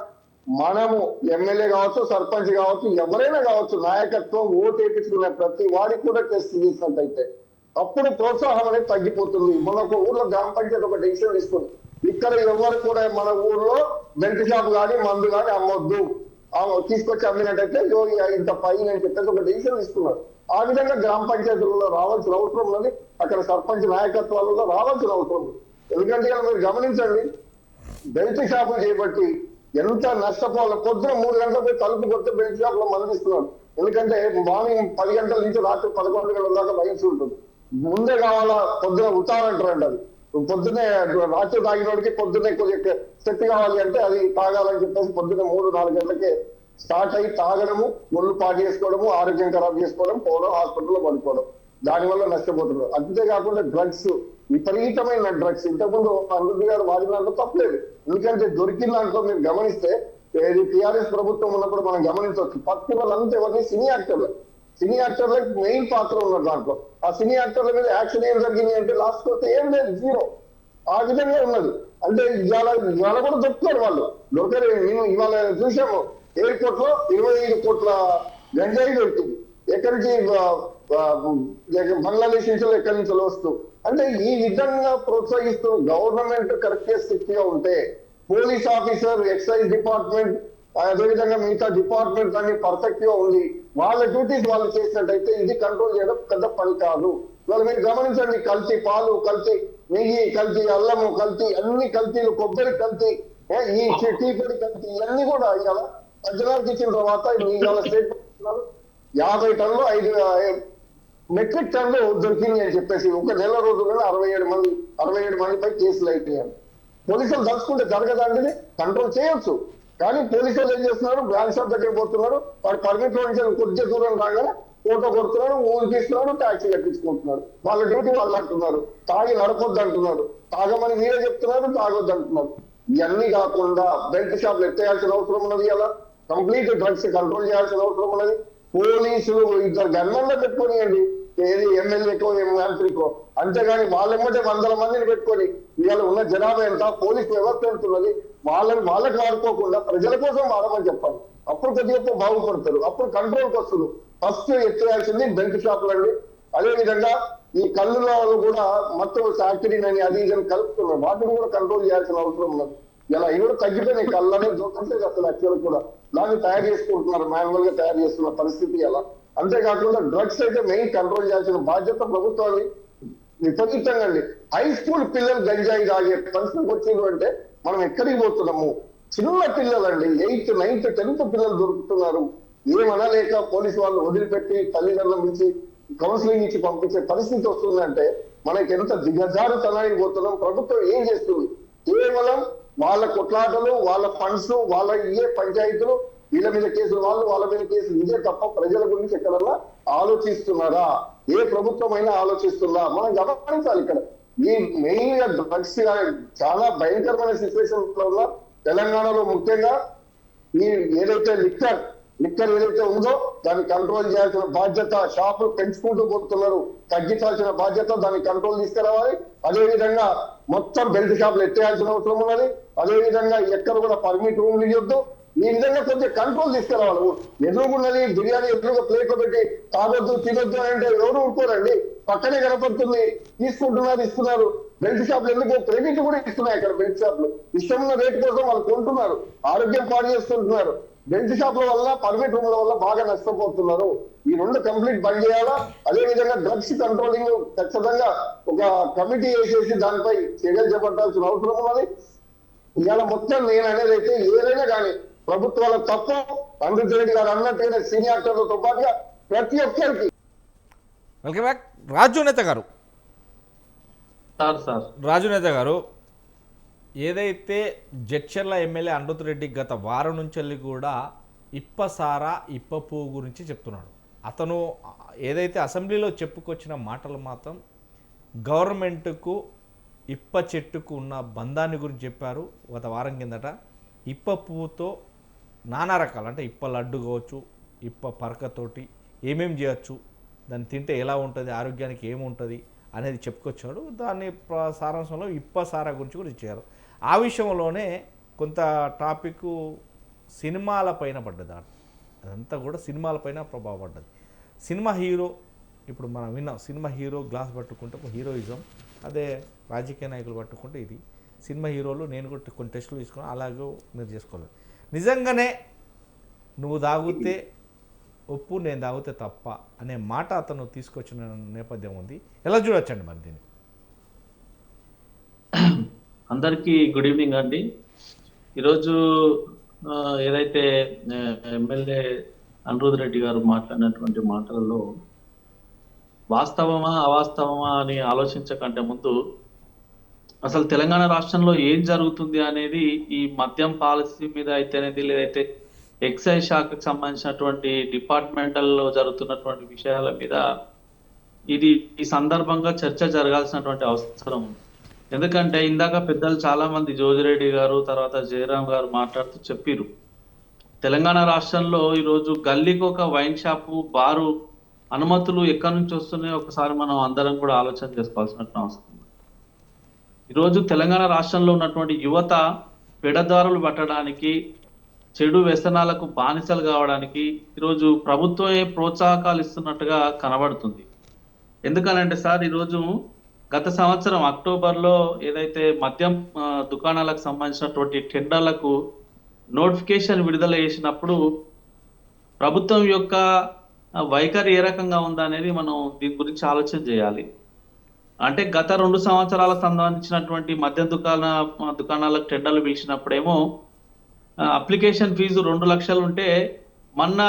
మనము ఎమ్మెల్యే కావచ్చు, సర్పంచ్ కావచ్చు, ఎవరైనా కావచ్చు, నాయకత్వం ఓటు వేయించుకునే ప్రతి వాడికి కూడా టెస్ట్ చేసినట్టయితే అప్పుడు ప్రోత్సాహం అనేది తగ్గిపోతుంది. మన ఒక ఊర్లో గ్రామ పంచాయతీ ఒక డెసిషన్ ఇస్తుంది, ఇక్కడ ఎవరు కూడా మన ఊర్లో బెల్ట్ షాప్ కానీ మందు కానీ అమ్మొద్దు, తీసుకొచ్చి అమ్మినట్టయితే ఇంత ఫైన్ అని చెప్పేసి ఒక డెసిషన్ ఇస్తున్నారు. ఆ విధంగా గ్రామ పంచాయతీలలో రావాల్సిన అవసరం ఉన్నది, అక్కడ సర్పంచ్ నాయకత్వాలలో రావాల్సిన అవసరం ఉంది. ఎందుకంటే మీరు గమనించండి, బెల్ట్ షాపులు చేపట్టి ఎంత నష్టపోవాలి. పొద్దున 3 గంటలకు పోయి తలుపు కొట్టి బెల్ట్ షాప్ లో మందిస్తున్నారు. ఎందుకంటే మార్నింగ్ 10 గంటల నుంచి రాత్రి 11 గంటల దాకా వయసు ఉంటుంది. ముందే కావాలా, పొద్దున ఉతారంటారండి. అది పొద్దున్నే రాత్రి తాగినోడికి పొద్దున్నే కొద్దిగా సెట్ కావాలి అంటే అది తాగాలని చెప్పేసి పొద్దున్న 3-4 గంటలకే స్టార్ట్ అయ్యి తాగడము, ఒళ్ళు పాటు చేసుకోవడము, ఆరోగ్యం ఖరాబ్ చేసుకోవడం, పోవడం, హాస్పిటల్లో పడుకోవడం, దానివల్ల నష్టపోతున్నారు. అంతేకాకుండా డ్రగ్స్, విపరీతమైన డ్రగ్స్. ఇంతకుముందు అనిరుద్ధ్ గారు వాడిన దాంట్లో తప్పలేదు, ఎందుకంటే దొరికిన దాంట్లో మీరు గమనిస్తే టీఆర్ఎస్ ప్రభుత్వం ఉన్నప్పుడు మనం గమనించవచ్చు, పత్తి వాళ్ళంతా ఎవరిని సినీ యాక్టర్లకు మెయిన్ పాత్ర ఉన్నారు దాంట్లో. ఆ సినీ యాక్టర్ల మీద యాక్షన్ ఏం జరిగింది అంటే లాస్ట్ వస్తే ఏం లేదు, 0. ఆ విధంగా ఉన్నది. అంటే ఇవాళ కూడా దొరుకుతారు వాళ్ళు, దొరకరు. నేను ఇవాళ చూసాము, ఎయిర్పోర్ట్ లో 25 కోట్ల గంజాయి దొరికింది. ఎక్కడి నుంచి, బంగ్లాదేశ్ నుంచి ఎక్కడి నుంచి వస్తూ. అంటే ఈ విధంగా ప్రోత్సహిస్తూ గవర్నమెంట్ కరెక్ట్ స్ట్రిక్ట్ గా ఉంటే, పోలీస్ ఆఫీసర్, ఎక్సైజ్ డిపార్ట్మెంట్, అదేవిధంగా మిగతా డిపార్ట్మెంట్ అన్ని పర్ఫెక్ట్ గా ఉంది, వాళ్ళ డ్యూటీస్ వాళ్ళు చేసినట్టయితే ఇది కంట్రోల్ చేయడం పెద్ద పని కాదు. ఇవాళ మీరు గమనించండి, కల్తీ పాలు, కల్తీ నెయ్యి, కల్తీ అల్లము, కల్తీ అన్ని కల్తీలు, కొబ్బరి కల్తీ, ఈ టీ పొడి కల్తీ, ఇవన్నీ కూడా ఇవాళ ప్రజలకు ఇచ్చిన తర్వాత ఇవాళ స్టేట్మెంట్ 50 టన్నులు 5 మెట్రిక్ టన్నులు దొరికింది అని చెప్పేసి ఒక నెల రోజుల్లో 67 మందిపై కేసులు అయిపోయాయి. పోలీసులు తలుచుకుంటే జరగదండి, కంట్రోల్ చేయొచ్చు. కానీ పోలీసులు ఏం చేస్తున్నారు, బ్రాంచ్ షాప్ దగ్గర పోతున్నారు, వాడు పర్మిట్ నుంచి కొద్ది దూరం రాగానే ఫోటో కొడుతున్నాడు, ఊరికిస్తున్నాడు, ట్యాక్సీ కట్టించుకుంటున్నారు. వాళ్ళ డ్యూటీ వాళ్ళు అంటున్నారు, తాగి నడపొద్దు అంటున్నారు, తాగమని మీరే చెప్తున్నారు, తాగొద్దు అంటున్నారు. ఇవన్నీ కాకుండా బెల్ట్ షాప్లు ఎత్తేయాల్సిన అవసరం ఉన్నది, అలా కంప్లీట్ డ్రగ్స్ కంట్రోల్ చేయాల్సిన అవసరం ఉన్నది. పోలీసులు 2 గన్మెన్లు పెట్టుకోనియండి, ఏది ఎమ్మెల్యేకో మంత్రికో, అంతేగాని వాళ్ళెమ్మటే 100 మందిని పెట్టుకొని ఇవాళ ఉన్న జనాభా ఎంత, పోలీస్ వ్యవస్థ ఎంతున్నది, వాళ్ళకి వాడుకోకుండా ప్రజల కోసం వాడమని చెప్పాలి. అప్పుడు కొద్దిగా బాగుపడతారు, అప్పుడు కంట్రోల్కి వస్తుంది. ఫస్ట్ ఎత్తేయాల్సింది బెల్ట్ షాపులు అండి. అదే విధంగా ఈ కళ్ళులో కూడా మొత్తం సాక్రిన్ అని అది ఇది కలుపుతున్నారు, వాటిని కూడా కంట్రోల్ చేయాల్సిన అవసరం ఉన్నది. ఇలా ఇవి కూడా తగ్గిపోయినాయి, కళ్ళు అనేది దొరకట్లేదు అసలు. యాక్చువల్ కూడా దాన్ని తయారు చేసుకుంటున్నారు, మాన్యువల్ గా తయారు చేస్తున్న పరిస్థితి ఎలా. అంతేకాకుండా డ్రగ్స్ అయితే మెయిన్ కంట్రోల్ చేయాల్సిన బాధ్యత ప్రభుత్వాన్ని విపరీతంగా అండి. హై స్కూల్ పిల్లలు గంజాయి తాగే పరిస్థితికి వచ్చింది అంటే మనం ఎక్కడికి పోతున్నాము. చిన్న పిల్లలండి, 8th, 9th, 10th పిల్లలు దొరుకుతున్నారు. ఏమనలేక పోలీసు వాళ్ళు వదిలిపెట్టి తల్లిదండ్రుల నుంచి కౌన్సిలింగ్ ఇచ్చి పంపించే పరిస్థితి వస్తుందంటే మనకి ఎంత దిగజారుతనానికి పోతున్నాం. ప్రభుత్వం ఏం చేస్తుంది? కేవలం వాళ్ళ కొట్లాటలు, వాళ్ళ ఫండ్స్, వాళ్ళ పంచాయతీలు, వీళ్ళ మీద కేసులు వాళ్ళ మీద కేసులు, ఇదే తప్ప ప్రజల గురించి ఎక్కడన్నా ఆలోచిస్తున్నారా? ఏ ప్రభుత్వం అయినా ఆలోచిస్తుందా? మనం గమనించాలి. ఇక్కడ ఈ మెయిన్ గా డ్రగ్స్ చాలా భయంకరమైన సిచ్యువేషన్ వల్ల తెలంగాణలో ముఖ్యంగా ఈ ఏదైతే లిక్కర్ ఏదైతే ఉందో దాన్ని కంట్రోల్ చేయాల్సిన బాధ్యత, షాపులు పెంచుకుంటూ పోతున్నారు, తగ్గించాల్సిన బాధ్యత, దాన్ని కంట్రోల్ తీసుకురావాలి. అదే విధంగా మొత్తం బెల్ట్ షాపులు ఎత్తేయాల్సిన అవసరం ఉన్నది. అదే విధంగా ఎక్కడ కూడా పర్మిట్ రూమ్లు ఇవ్వద్దు. ఈ విధంగా కొంచెం కంట్రోల్ తీసుకురావాలి. ఎదురుగున్నది బిర్యానీ ఎదురుగా ప్లేట్లో పెట్టి తాగొద్దు, తినొద్దు అంటే ఎవరు ఊరుకోరండి. పక్కనే కనపడుతుంది, తీసుకుంటున్నారు, ఇస్తున్నారు. బెల్ట్ షాపులు ఎందుకు క్రెడిట్ కూడా ఇస్తున్నాయి. అక్కడ బెల్ట్ షాపులు ఇష్టమున్న రేటు కోసం వాళ్ళు కొంటున్నారు, ఆరోగ్యం పాడు చేసుకుంటున్నారు. బెల్ట్ షాపుల వల్ల, పర్మిట్ రూమ్ల వల్ల బాగా నష్టపోతున్నారు. ఈ 2 కంప్లీట్ బంద్ చేయాలా. అదే విధంగా డ్రగ్స్ కంట్రోలింగ్ ఖచ్చితంగా ఒక కమిటీ వేసేసి దానిపై చర్యలు చేపట్టాల్సిన అవసరం ఉన్నది. ఇవాళ మొత్తం నేను అనేది అయితే ఏదైనా కానీ ప్రభుత్వాల తప్పు. అమృత్ రెడ్డి గారు అన్నట్టుగా సీనియర్లతో పాటుగా ప్రతి ఒక్కరికి. Welcome back. రాజు నేత గారు, ఏదైతే జడ్చర్ల ఎమ్మెల్యే అమృత్ రెడ్డి గత వారం నుంచి కూడా ఇప్పసారా ఇప్ప పువ్వు గురించి చెప్తున్నాడు. అతను ఏదైతే అసెంబ్లీలో చెప్పుకొచ్చిన మాటలు మాత్రం గవర్నమెంట్కు ఇప్ప చెట్టుకు ఉన్న బంధాన్ని గురించి చెప్పారు. గత వారం కిందట ఇప్ప పువ్వుతో నానా రకాలు, అంటే ఇప్ప లడ్డు కావచ్చు, ఇప్ప పరకతోటి ఏమేమి చేయొచ్చు, దాన్ని తింటే ఎలా ఉంటుంది, ఆరోగ్యానికి ఏముంటుంది అనేది చెప్పుకొచ్చాడు. దాన్ని సారాంశంలో ఇప్ప సారా గురించి కూడా ఇచ్చారు. ఆ విషయంలోనే కొంత టాపిక్ సినిమాల పైన పడ్డది. అదంతా కూడా సినిమాల పైన ప్రభావం పడ్డది. సినిమా హీరో, ఇప్పుడు మనం విన్నాం, సినిమా హీరో గ్లాస్ పట్టుకుంటే హీరోయిజం, అదే రాజకీయ నాయకులు పట్టుకుంటే ఇది. సినిమా హీరోలు నేను కూడా కొన్ని టెస్టులు తీసుకున్నాను, అలాగే మీరు చేసుకోలేదు. నిజంగానే నువ్వు తాగితే ఒప్పు, నేను తాగితే తప్ప అనే మాట అతను తీసుకొచ్చిన నేపథ్యం ఉంది. ఎలా చూడొచ్చండి మరి దీన్ని? అందరికీ గుడ్ ఈవినింగ్ అండి. ఈరోజు ఏదైతే ఎమ్మెల్యే అనిరుద్ రెడ్డి గారు మాట్లాడినటువంటి మాటలలో వాస్తవమా అవాస్తవమా అని ఆలోచించకంటే ముందు అసలు తెలంగాణ రాష్ట్రంలో ఏం జరుగుతుంది అనేది, ఈ మద్యం పాలసీ మీద అయితేనేది, లేదైతే ఎక్సైజ్ శాఖకు సంబంధించినటువంటి డిపార్ట్మెంటల్ లో జరుగుతున్నటువంటి విషయాల మీద ఈ సందర్భంగా చర్చ జరగాల్సినటువంటి అవసరం ఉంది. ఎందుకంటే ఇందాక పెద్దలు చాలా మంది, జోజిరెడ్డి గారు, తర్వాత జయరాం గారు మాట్లాడుతూ చెప్పారు, తెలంగాణ రాష్ట్రంలో ఈరోజు గల్లీకి ఒక వైన్ షాపు, బారు అనుమతులు ఎక్కడి నుంచి వస్తున్నాయో ఒకసారి మనం అందరం కూడా ఆలోచన చేసుకోవాల్సిన అవసరం ఉంది. ఈరోజు తెలంగాణ రాష్ట్రంలో ఉన్నటువంటి యువత పెడదారులు పట్టడానికి, చెడు వ్యసనాలకు బానిసలు కావడానికి ఈరోజు ప్రభుత్వమే ప్రోత్సాహకాలు ఇస్తున్నట్టుగా కనబడుతుంది. ఎందుకనంటే సార్, ఈరోజు గత సంవత్సరం అక్టోబర్లో ఏదైతే మద్యం దుకాణాలకు సంబంధించినటువంటి టెండర్లకు నోటిఫికేషన్ విడుదల చేసినప్పుడు ప్రభుత్వం యొక్క వైఖరి ఏ రకంగా ఉందా అనేది మనం దీని గురించి ఆలోచన చేయాలి. అంటే గత 2 సంవత్సరాలకు సంబంధించినటువంటి మద్యం దుకాణాలకు టెండర్లు పిలిచినప్పుడేమో అప్లికేషన్ ఫీజు 2 లక్షలు ఉంటే మొన్న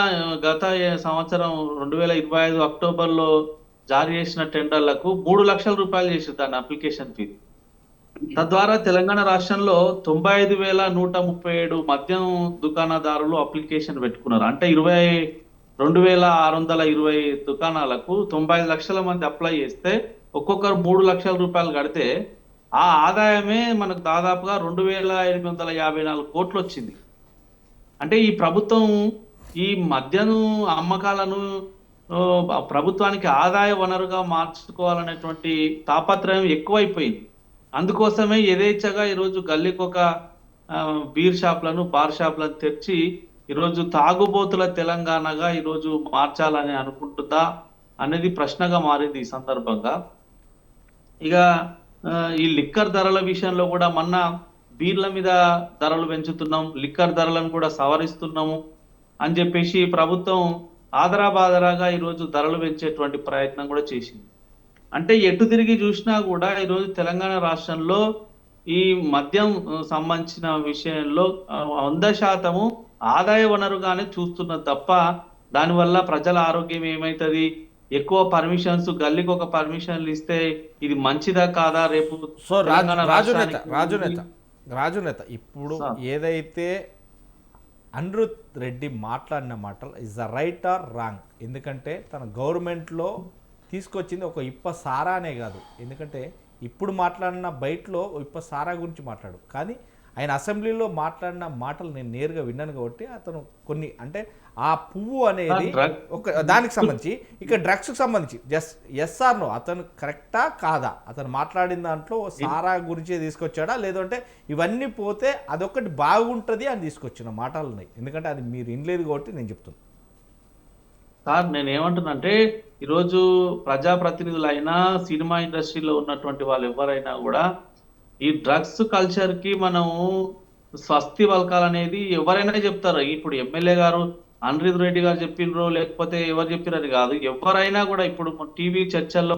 గత సంవత్సరం 2025 అక్టోబర్లో జారీ చేసిన టెండర్లకు 3 లక్షల రూపాయలు చేసింది దాని అప్లికేషన్ ఫీజు. తద్వారా తెలంగాణ రాష్ట్రంలో 95,137 మద్యం దుకాణదారులు అప్లికేషన్ పెట్టుకున్నారు. అంటే 22,620 దుకాణాలకు 95 లక్షల మంది అప్లై చేస్తే ఒక్కొక్కరు 3 లక్షల రూపాయలు కడితే ఆ ఆదాయమే మనకు దాదాపుగా 2,854 కోట్లు వచ్చింది. అంటే ఈ ప్రభుత్వం ఈ మద్యం అమ్మకాలను ప్రభుత్వానికి ఆదాయ వనరుగా మార్చుకోవాలనేటువంటి తాపత్రయం ఎక్కువైపోయింది. అందుకోసమే యథేచ్ఛగా ఈరోజు గల్లీకొక బీర్ షాప్లను బార్ షాప్లను తెచ్చి ఈరోజు తాగుబోతుల తెలంగాణగా ఈరోజు మార్చాలని అనుకుంటుందా అనేది ప్రశ్నగా మారింది ఈ సందర్భంగా. ఇక ఈ లిక్కర్ ధరల విషయంలో కూడా మొన్న బీర్ల మీద ధరలు పెంచుతున్నాం, లిక్కర్ ధరలను కూడా సవరిస్తున్నాము అని చెప్పేసి ప్రభుత్వం ఆదరాబాదరాగా ఈరోజు ధరలు పెంచేటువంటి ప్రయత్నం కూడా చేసింది. అంటే ఎటు తిరిగి చూసినా కూడా ఈరోజు తెలంగాణ రాష్ట్రంలో ఈ మద్యం సంబంధించిన విషయంలో 100% ఆదాయ వనరుగానే చూస్తున్నది తప్ప దానివల్ల ప్రజల ఆరోగ్యం ఏమవుతుంది, ఎక్కువ పర్మిషన్స్ గల్లీకి ఒక పర్మిషన్లు ఇస్తే ఇది మంచిదా కాదా రేపు సో తెలంగాణ రాజునేత ఇప్పుడు ఏదైతే అనిరుద్ రెడ్డి మాట్లాడిన మాటలు is the right are wrong? ఎందుకంటే తన గవర్నమెంట్లో తీసుకొచ్చింది ఒక ఇప్ప సారానే కాదు, ఎందుకంటే ఇప్పుడు మాట్లాడిన బయటలో ఇప్ప సారా గురించి మాట్లాడు, కానీ ఆయన అసెంబ్లీలో మాట్లాడిన మాటలు నేను నేరుగా విన్నాను కాబట్టి అతను కొన్ని అంటే ఆ పువ్వు అనేది ఒక దానికి సంబంధించి ఇక డ్రగ్స్కి సంబంధించి జస్ట్ ఎస్ఆర్ నో అతను కరెక్టా కాదా, అతను మాట్లాడిన దాంట్లో సారా గురించే తీసుకొచ్చాడా లేదంటే ఇవన్నీ పోతే అదొకటి బాగుంటుంది అని తీసుకొచ్చిన మాటలు ఉన్నాయి, ఎందుకంటే అది మీరు వినలేదు కాబట్టి నేను చెప్తున్నాను. సార్ నేను ఏమంటున్నానంటే ఈరోజు ప్రజాప్రతినిధులైనా సినిమా ఇండస్ట్రీలో ఉన్నటువంటి వాళ్ళు ఎవరైనా కూడా ఈ డ్రగ్స్ కల్చర్ కి మనం స్వస్తి పలకాలనేది ఎవరైనా చెప్తారు. ఇప్పుడు ఎమ్మెల్యే గారు అనిరుద్ రెడ్డి గారు చెప్పిండ్రు లేకపోతే ఎవరు చెప్పినది కాదు, ఎవరైనా కూడా ఇప్పుడు టీవీ చర్చల్లో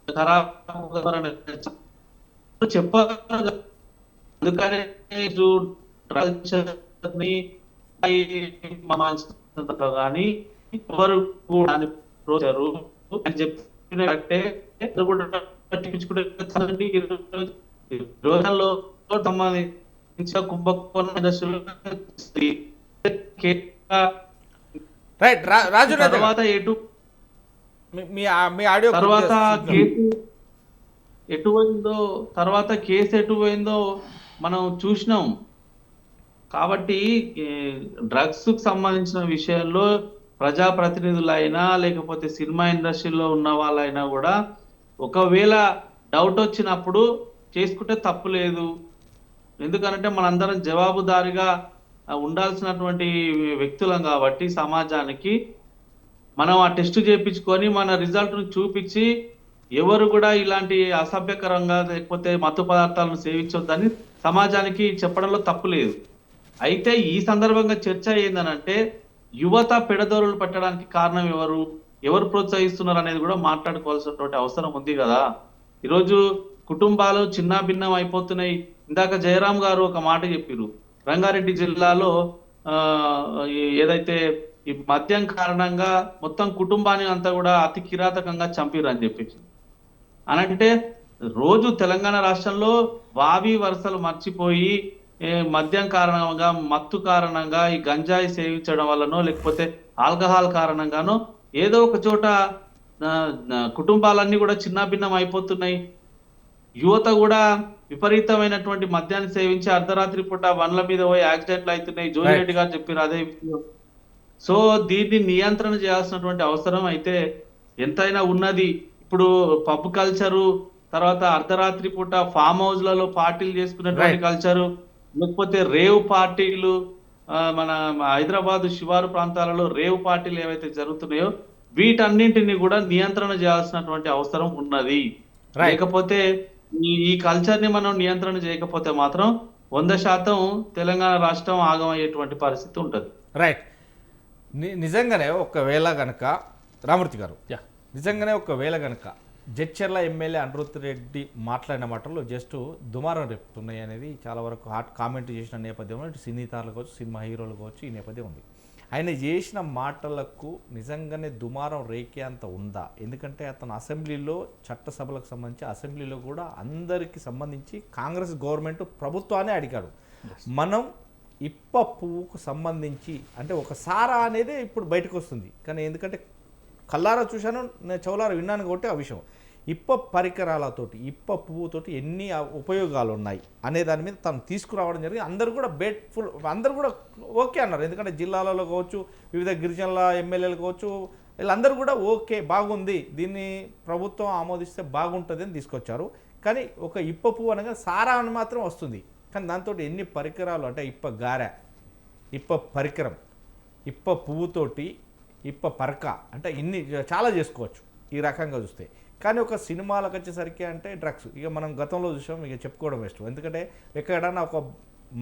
ఇతర చెప్పారు. అందుకనే కానీ ఎవరు కూడా అని చెప్పినట్టే రోజుల్లో సంబంధించిన కుంభకోణం రైట్ రాజు తర్వాత మీ ఆడియో తర్వాత కేసు ఎటు పోయిందో మనం చూసినాం. కాబట్టి డ్రగ్స్ కు సంబంధించిన విషయంలో ప్రజాప్రతినిధులైనా లేకపోతే సినిమా ఇండస్ట్రీలో ఉన్న వాళ్ళైనా కూడా ఒకవేళ డౌట్ వచ్చినప్పుడు చేసుకుంటే తప్పు లేదు. ఎందుకంటే మనందరం జవాబుదారీగా ఉండాల్సినటువంటి వ్యక్తులం కాబట్టి సమాజానికి మనం ఆ టెస్ట్ చేయించుకొని మన రిజల్ట్ను చూపించి ఎవరు కూడా ఇలాంటి అసభ్యకరంగా లేకపోతే మత్తు పదార్థాలను సేవించొద్దని సమాజానికి చెప్పడంలో తప్పు లేదు. అయితే ఈ సందర్భంగా చర్చ ఏందనంటే యువత పెడదోరులు పెట్టడానికి కారణం ఎవరు ప్రోత్సహిస్తున్నారు అనేది కూడా మాట్లాడుకోవాల్సినటువంటి అవసరం ఉంది కదా. ఈరోజు కుటుంబాలు చిన్న భిన్నం అయిపోతున్నాయి. ఇందాక జయరాం గారు ఒక మాట చెప్పారు, రంగారెడ్డి జిల్లాలో ఏదైతే ఈ మద్యం కారణంగా మొత్తం కుటుంబాన్ని అంతా కూడా అతి కిరాతకంగా చంపిరు అని చెప్పేసి అనంటే రోజు తెలంగాణ రాష్ట్రంలో వావి వరుసలు మర్చిపోయి మద్యం కారణంగా మత్తు కారణంగా ఈ గంజాయి సేవించడం వల్లనో లేకపోతే ఆల్కహాల్ కారణంగానో ఏదో ఒక చోట కుటుంబాలన్నీ కూడా చిన్నాభిన్నం అయిపోతున్నాయి. యువత కూడా విపరీతమైనటువంటి మద్యాన్ని సేవించి అర్ధరాత్రి పూట బండ్ల మీద పోయి యాక్సిడెంట్లు అవుతున్నాయి. జోగి రెడ్డి గారు చెప్పారు అదే విషయం. సో దీన్ని నియంత్రణ చేయాల్సినటువంటి అవసరం అయితే ఎంతైనా ఉన్నది. ఇప్పుడు పబ్ కల్చరు, తర్వాత అర్ధరాత్రి పూట ఫామ్ హౌస్లలో పార్టీలు చేసుకునేటువంటి కల్చరు, లేకపోతే రేవ్ పార్టీలు, మన హైదరాబాద్ శివారు ప్రాంతాలలో రేవ్ పార్టీలు ఏవైతే జరుగుతున్నాయో వీటన్నింటినీ కూడా నియంత్రణ చేయాల్సినటువంటి అవసరం ఉన్నది. లేకపోతే ఈ కల్చర్ ని మనం నియంత్రణ చేయకపోతే మాత్రం 100% తెలంగాణ రాష్ట్రం ఆగమయ్యేటువంటి పరిస్థితి ఉంటుంది. రైట్. నిజంగానే ఒకవేళ కనుక రామూర్తి గారు, యా. నిజంగానే ఒకవేళ కనుక జడ్చర్ల ఎమ్మెల్యే అనిరుత్ రెడ్డి మాట్లాడిన మాటలు జస్ట్ దుమారం రేపుతున్నాయి అనేది చాలా వరకు హాట్ కామెంట్ చేసిన నేపథ్యంలో ఇటు సినీ తారలు కావచ్చు, సినిమా హీరోలు కావచ్చు, ఈ నేపథ్యం ఉంది. ఆయన చేసిన మాటలకు నిజంగానే దుమారం రేకే అంత ఉందా? ఎందుకంటే అతను అసెంబ్లీలో చట్టసభలకు సంబంధించి అసెంబ్లీలో కూడా అందరికీ సంబంధించి కాంగ్రెస్ గవర్నమెంట్ ప్రభుత్వాన్ని అడిగాడు. మనం ఇప్ప పువ్వుకు సంబంధించి అంటే ఒక సారా అనేది ఇప్పుడు బయటకు వస్తుంది, కానీ ఎందుకంటే కల్లారా చూశాను, నేను చౌలారా విన్నాను కాబట్టి ఆ విషయం ఇప్ప పరికరాలతోటి ఇప్ప పువ్వుతోటి ఎన్ని ఉపయోగాలు ఉన్నాయి అనే దాని మీద తను తీసుకురావడం జరిగింది. అందరూ కూడా బేట్ఫుల్, అందరూ కూడా ఓకే అన్నారు. ఎందుకంటే జిల్లాలలో కావచ్చు, వివిధ గిరిజనుల ఎమ్మెల్యేలు కావచ్చు, వీళ్ళందరూ కూడా ఓకే బాగుంది, దీన్ని ప్రభుత్వం ఆమోదిస్తే బాగుంటుంది అని తీసుకొచ్చారు. కానీ ఒక ఇప్ప పువ్వు అనగా సారా అని మాత్రం వస్తుంది, కానీ దాంతో ఎన్ని పరికరాలు అంటే ఇప్ప గారె, ఇప్ప పరికరం, ఇప్ప పువ్వుతోటి ఇప్ప పరక అంటే ఇన్ని చాలా చేసుకోవచ్చు ఈ రకంగా చూస్తే. కానీ ఒక సినిమాలకు వచ్చేసరికి అంటే డ్రగ్స్ ఇక మనం గతంలో చూసాం, ఇక చెప్పుకోవడం వేస్ట్. ఎందుకంటే ఎక్కడన్నా ఒక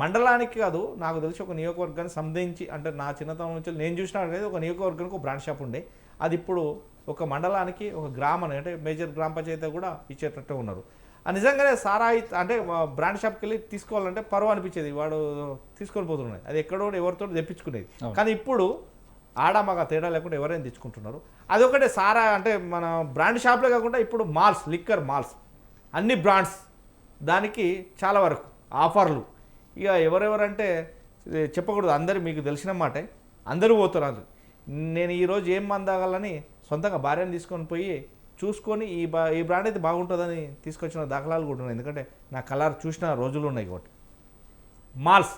మండలానికి కాదు, నాకు తెలిసి ఒక నియోజకవర్గానికి సంబంధించి అంటే నా చిన్నతనం నుంచి నేను చూసినా ఒక నియోజకవర్గానికి ఒక బ్రాండ్ షాప్ ఉండే, అది ఇప్పుడు ఒక మండలానికి ఒక గ్రామానికి అంటే మేజర్ గ్రామ పంచాయతీ కూడా ఇచ్చేటట్టు ఉన్నారు. నిజంగానే సారాయి అంటే బ్రాండ్ షాప్కి వెళ్ళి తీసుకోవాలంటే పరువు అనిపించేది, వాడు తీసుకొని పోతున్నాడు, అది ఎక్కడో ఎవరితో తెప్పించుకునేది. కానీ ఇప్పుడు ఆడమగ తేడా లేకుండా ఎవరైనా తెచ్చుకుంటున్నారు. అదొకటే సారా అంటే మన బ్రాండ్ షాప్లే కాకుండా ఇప్పుడు మాల్స్, లిక్కర్ మాల్స్, అన్ని బ్రాండ్స్, దానికి చాలా వరకు ఆఫర్లు. ఇక ఎవరెవరంటే చెప్పకూడదు, అందరూ మీకు తెలిసిన మాటే, అందరూ పోతున్నారు. నేను ఈరోజు ఏం మందాగాలని సొంతంగా భార్యను తీసుకొని పోయి చూసుకొని ఈ బ్రాండ్ అయితే బాగుంటుందని తీసుకొచ్చిన దాఖలాలు కూడా ఉన్నాయి. ఎందుకంటే నా కలర్ చూసిన రోజులు ఉన్నాయి కాబట్టి. మాల్స్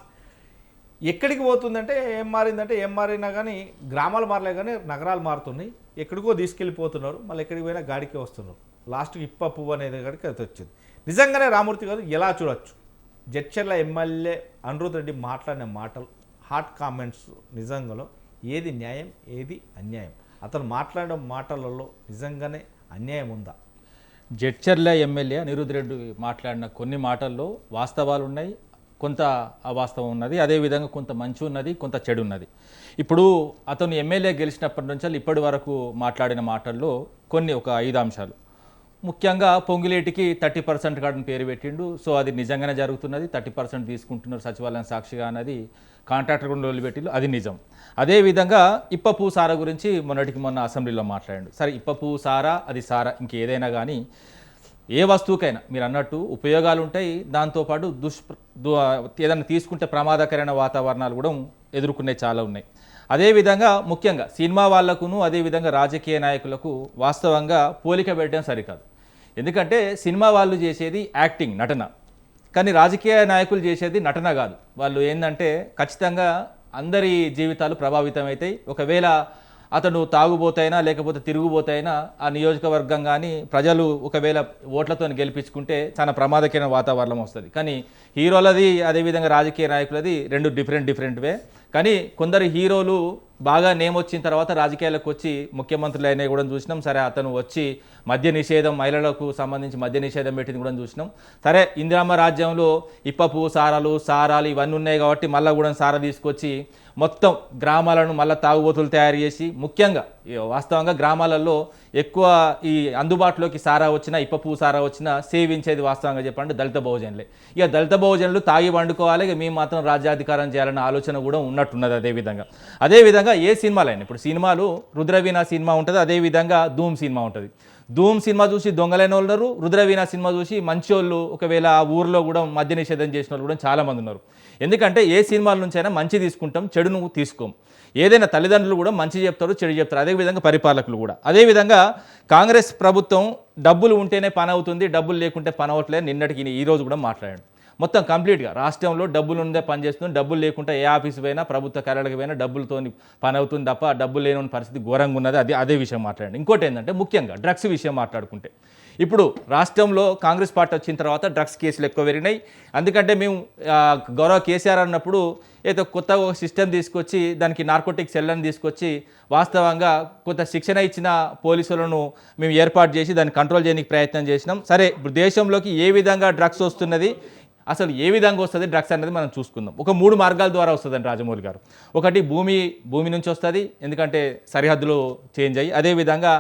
ఎక్కడికి పోతుందంటే ఏం మారిందంటే ఏం మారినా కానీ గ్రామాలు మారలే కానీ నగరాలు మారుతున్నాయి. ఎక్కడికో తీసుకెళ్ళిపోతున్నారు, మళ్ళీ ఎక్కడికి పోయినా గాడికే వస్తున్నారు. లాస్ట్కి ఇప్ప పువ్వు అనేది కాడికి అది వచ్చింది. నిజంగానే రామూర్తి గారు ఎలా చూడొచ్చు జడ్చర్ల ఎమ్మెల్యే అనిరుత్ రెడ్డి మాట్లాడిన మాటలు, హాట్ కామెంట్స్, నిజంగాలో ఏది న్యాయం ఏది అన్యాయం? అతను మాట్లాడిన మాటలలో నిజంగానే అన్యాయం ఉందా? జడ్చర్ల ఎమ్మెల్యే అనిరుత్ రెడ్డి మాట్లాడిన కొన్ని మాటల్లో వాస్తవాలు ఉన్నాయి, కొంత అవాస్తవం ఉన్నది, అదేవిధంగా కొంత మంచి ఉన్నది, కొంత చెడు ఉన్నది. ఇప్పుడు అతను ఎమ్మెల్యే గెలిచినప్పటి నుంచి ఇప్పటి వరకు మాట్లాడిన మాటల్లో కొన్ని ఒక 5 అంశాలు. ముఖ్యంగా పొంగులేటికి 30% కాడని పేరు పెట్టిండు. సో అది నిజంగానే జరుగుతున్నది, 30% తీసుకుంటున్నారు సచివాలయం సాక్షిగా అన్నది కాంట్రాక్టర్ కూడా వదిలిపెట్టిండు, అది నిజం. అదేవిధంగా ఇప్ప పువ్వు సారా గురించి మొన్న అసెంబ్లీలో మాట్లాడాడు. సరే ఇప్ప పువ్వు సారా, అది సారా ఇంకేదైనా కానీ ఏ వస్తువుకైనా మీరు అన్నట్టు ఉపయోగాలు ఉంటాయి, దాంతోపాటు ఏదైనా తీసుకుంటే ప్రమాదకరమైన వాతావరణాలు కూడా ఎదుర్కొనే చాలా ఉన్నాయి. అదేవిధంగా ముఖ్యంగా సినిమా వాళ్లకును అదేవిధంగా రాజకీయ నాయకులకు వాస్తవంగా పోలిక పెట్టడం సరికాదు. ఎందుకంటే సినిమా వాళ్ళు చేసేది యాక్టింగ్, నటన, కానీ రాజకీయ నాయకులు చేసేది నటన కాదు. వాళ్ళు ఏంటంటే ఖచ్చితంగా అందరి జీవితాలు ప్రభావితమవుతాయి. ఒకవేళ అతను తాగుబోతైనా లేకపోతే తిరుగుబోతైనా ఆ నియోజకవర్గం కానీ ప్రజలు ఒకవేళ ఓట్లతో గెలిపించుకుంటే చాలా ప్రమాదకరమైన వాతావరణం వస్తుంది. కానీ హీరోలది అదేవిధంగా రాజకీయ నాయకులది రెండు డిఫరెంట్ వే. కానీ కొందరు హీరోలు బాగా నేమ్ వచ్చిన తర్వాత రాజకీయాలకు వచ్చి ముఖ్యమంత్రులు అయినా కూడా చూసినాం. సరే అతను వచ్చి మద్య నిషేధం, మహిళలకు సంబంధించి మద్య నిషేధం పెట్టింది కూడా చూసినాం. సరే ఇందిరమ్మ రాజ్యంలో ఇప్పపు సారాలు ఇవన్నీ ఉన్నాయి కాబట్టి మళ్ళీ కూడా సారా తీసుకొచ్చి మొత్తం గ్రామాలను మళ్ళీ తాగుబోతులు తయారు చేసి, ముఖ్యంగా వాస్తవంగా గ్రామాలలో ఎక్కువ ఈ అందుబాటులోకి సారా వచ్చినా ఇప్పపు సారా వచ్చినా సేవించేది వాస్తవంగా చెప్పండి దళిత బహుజనులే. ఇక దళిత బహుజనులు తాగి వండుకోవాలి, ఇక మేము మాత్రం రాజ్యాధికారం చేయాలన్న ఆలోచన కూడా ఉన్నట్టున్నది. అదేవిధంగా ఏ సినిమాలైనా ఇప్పుడు సినిమాలు రుద్రవీణ సినిమా ఉంటుంది, అదేవిధంగా ధూమ్ సినిమా ఉంటుంది. ధూమ్ సినిమా చూసి దొంగలైన వాళ్ళు ఉన్నారు, రుద్రవీణ సినిమా చూసి మంచి వాళ్ళు ఒకవేళ ఆ ఊరిలో కూడా మద్య నిషేధం చేసిన వాళ్ళు కూడా చాలామంది ఉన్నారు. ఎందుకంటే ఏ సినిమాల నుంచి అయినా మంచి తీసుకుంటాం, చెడును తీసుకోం. ఏదైనా తల్లిదండ్రులు కూడా మంచి చెప్తారు, చెడు చెప్తారు, అదేవిధంగా పరిపాలకులు కూడా. అదేవిధంగా కాంగ్రెస్ ప్రభుత్వం డబ్బులు ఉంటేనే పని అవుతుంది, డబ్బులు లేకుంటే పని అవ్వట్లేదు నిన్నటికి ఈరోజు కూడా మాట్లాడాడు. మొత్తం కంప్లీట్గా రాష్ట్రంలో డబ్బులు ఉండే పని చేస్తుంది, డబ్బులు లేకుంటే ఏ ఆఫీసు పోయినా ప్రభుత్వ కార్యాలయాలకు పోయినా డబ్బులతో పని అవుతుంది తప్ప డబ్బులు లేని పరిస్థితి ఘోరంగా ఉన్నది. అదే విషయం మాట్లాడండి. ఇంకోటి ఏంటంటే ముఖ్యంగా డ్రగ్స్ విషయం మాట్లాడుకుంటే ఇప్పుడు రాష్ట్రంలో కాంగ్రెస్ పార్టీ వచ్చిన తర్వాత డ్రగ్స్ కేసులు ఎక్కువ పెరిగినాయి. అందుకంటే మేము గౌరవ కేసీఆర్ అన్నప్పుడు ఏదో కొత్త ఒక సిస్టమ్ తీసుకొచ్చి దానికి నార్కోటిక్ సెల్లను తీసుకొచ్చి వాస్తవంగా కొంత శిక్షణ ఇచ్చిన పోలీసులను మేము ఏర్పాటు చేసి దాన్ని కంట్రోల్ చేయడానికి ప్రయత్నం చేసినాం. సరే ఇప్పుడు దేశంలోకి ఏ విధంగా డ్రగ్స్ వస్తున్నది, అసలు ఏ విధంగా వస్తుంది డ్రగ్స్ అనేది మనం చూసుకుందాం. ఒక 3 మార్గాల ద్వారా వస్తుందండి రాజమౌళి గారు. ఒకటి భూమి నుంచి వస్తుంది, ఎందుకంటే సరిహద్దులు చేంజ్ అయ్యి. అదేవిధంగా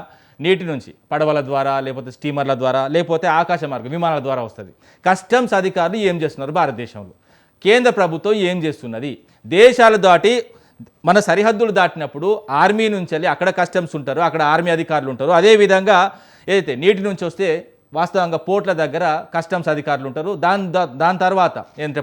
నీటి నుంచి పడవల ద్వారా, లేకపోతే స్టీమర్ల ద్వారా, లేకపోతే ఆకాశ మార్గం విమానాల ద్వారా వస్తుంది. కస్టమ్స్ అధికారులు ఏం చేస్తున్నారు భారతదేశంలో, కేంద్ర ప్రభుత్వం ఏం చేస్తున్నది, దేశాలు దాటి మన సరిహద్దులు దాటినప్పుడు ఆర్మీ నుంచి వెళ్ళి అక్కడ కస్టమ్స్ ఉంటారు, అక్కడ ఆర్మీ అధికారులు ఉంటారు. అదేవిధంగా ఏదైతే నీటి నుంచి వస్తే వాస్తవంగా పోర్ట్ల దగ్గర కస్టమ్స్ అధికారులు ఉంటారు. దాని తర్వాత ఏంటంటే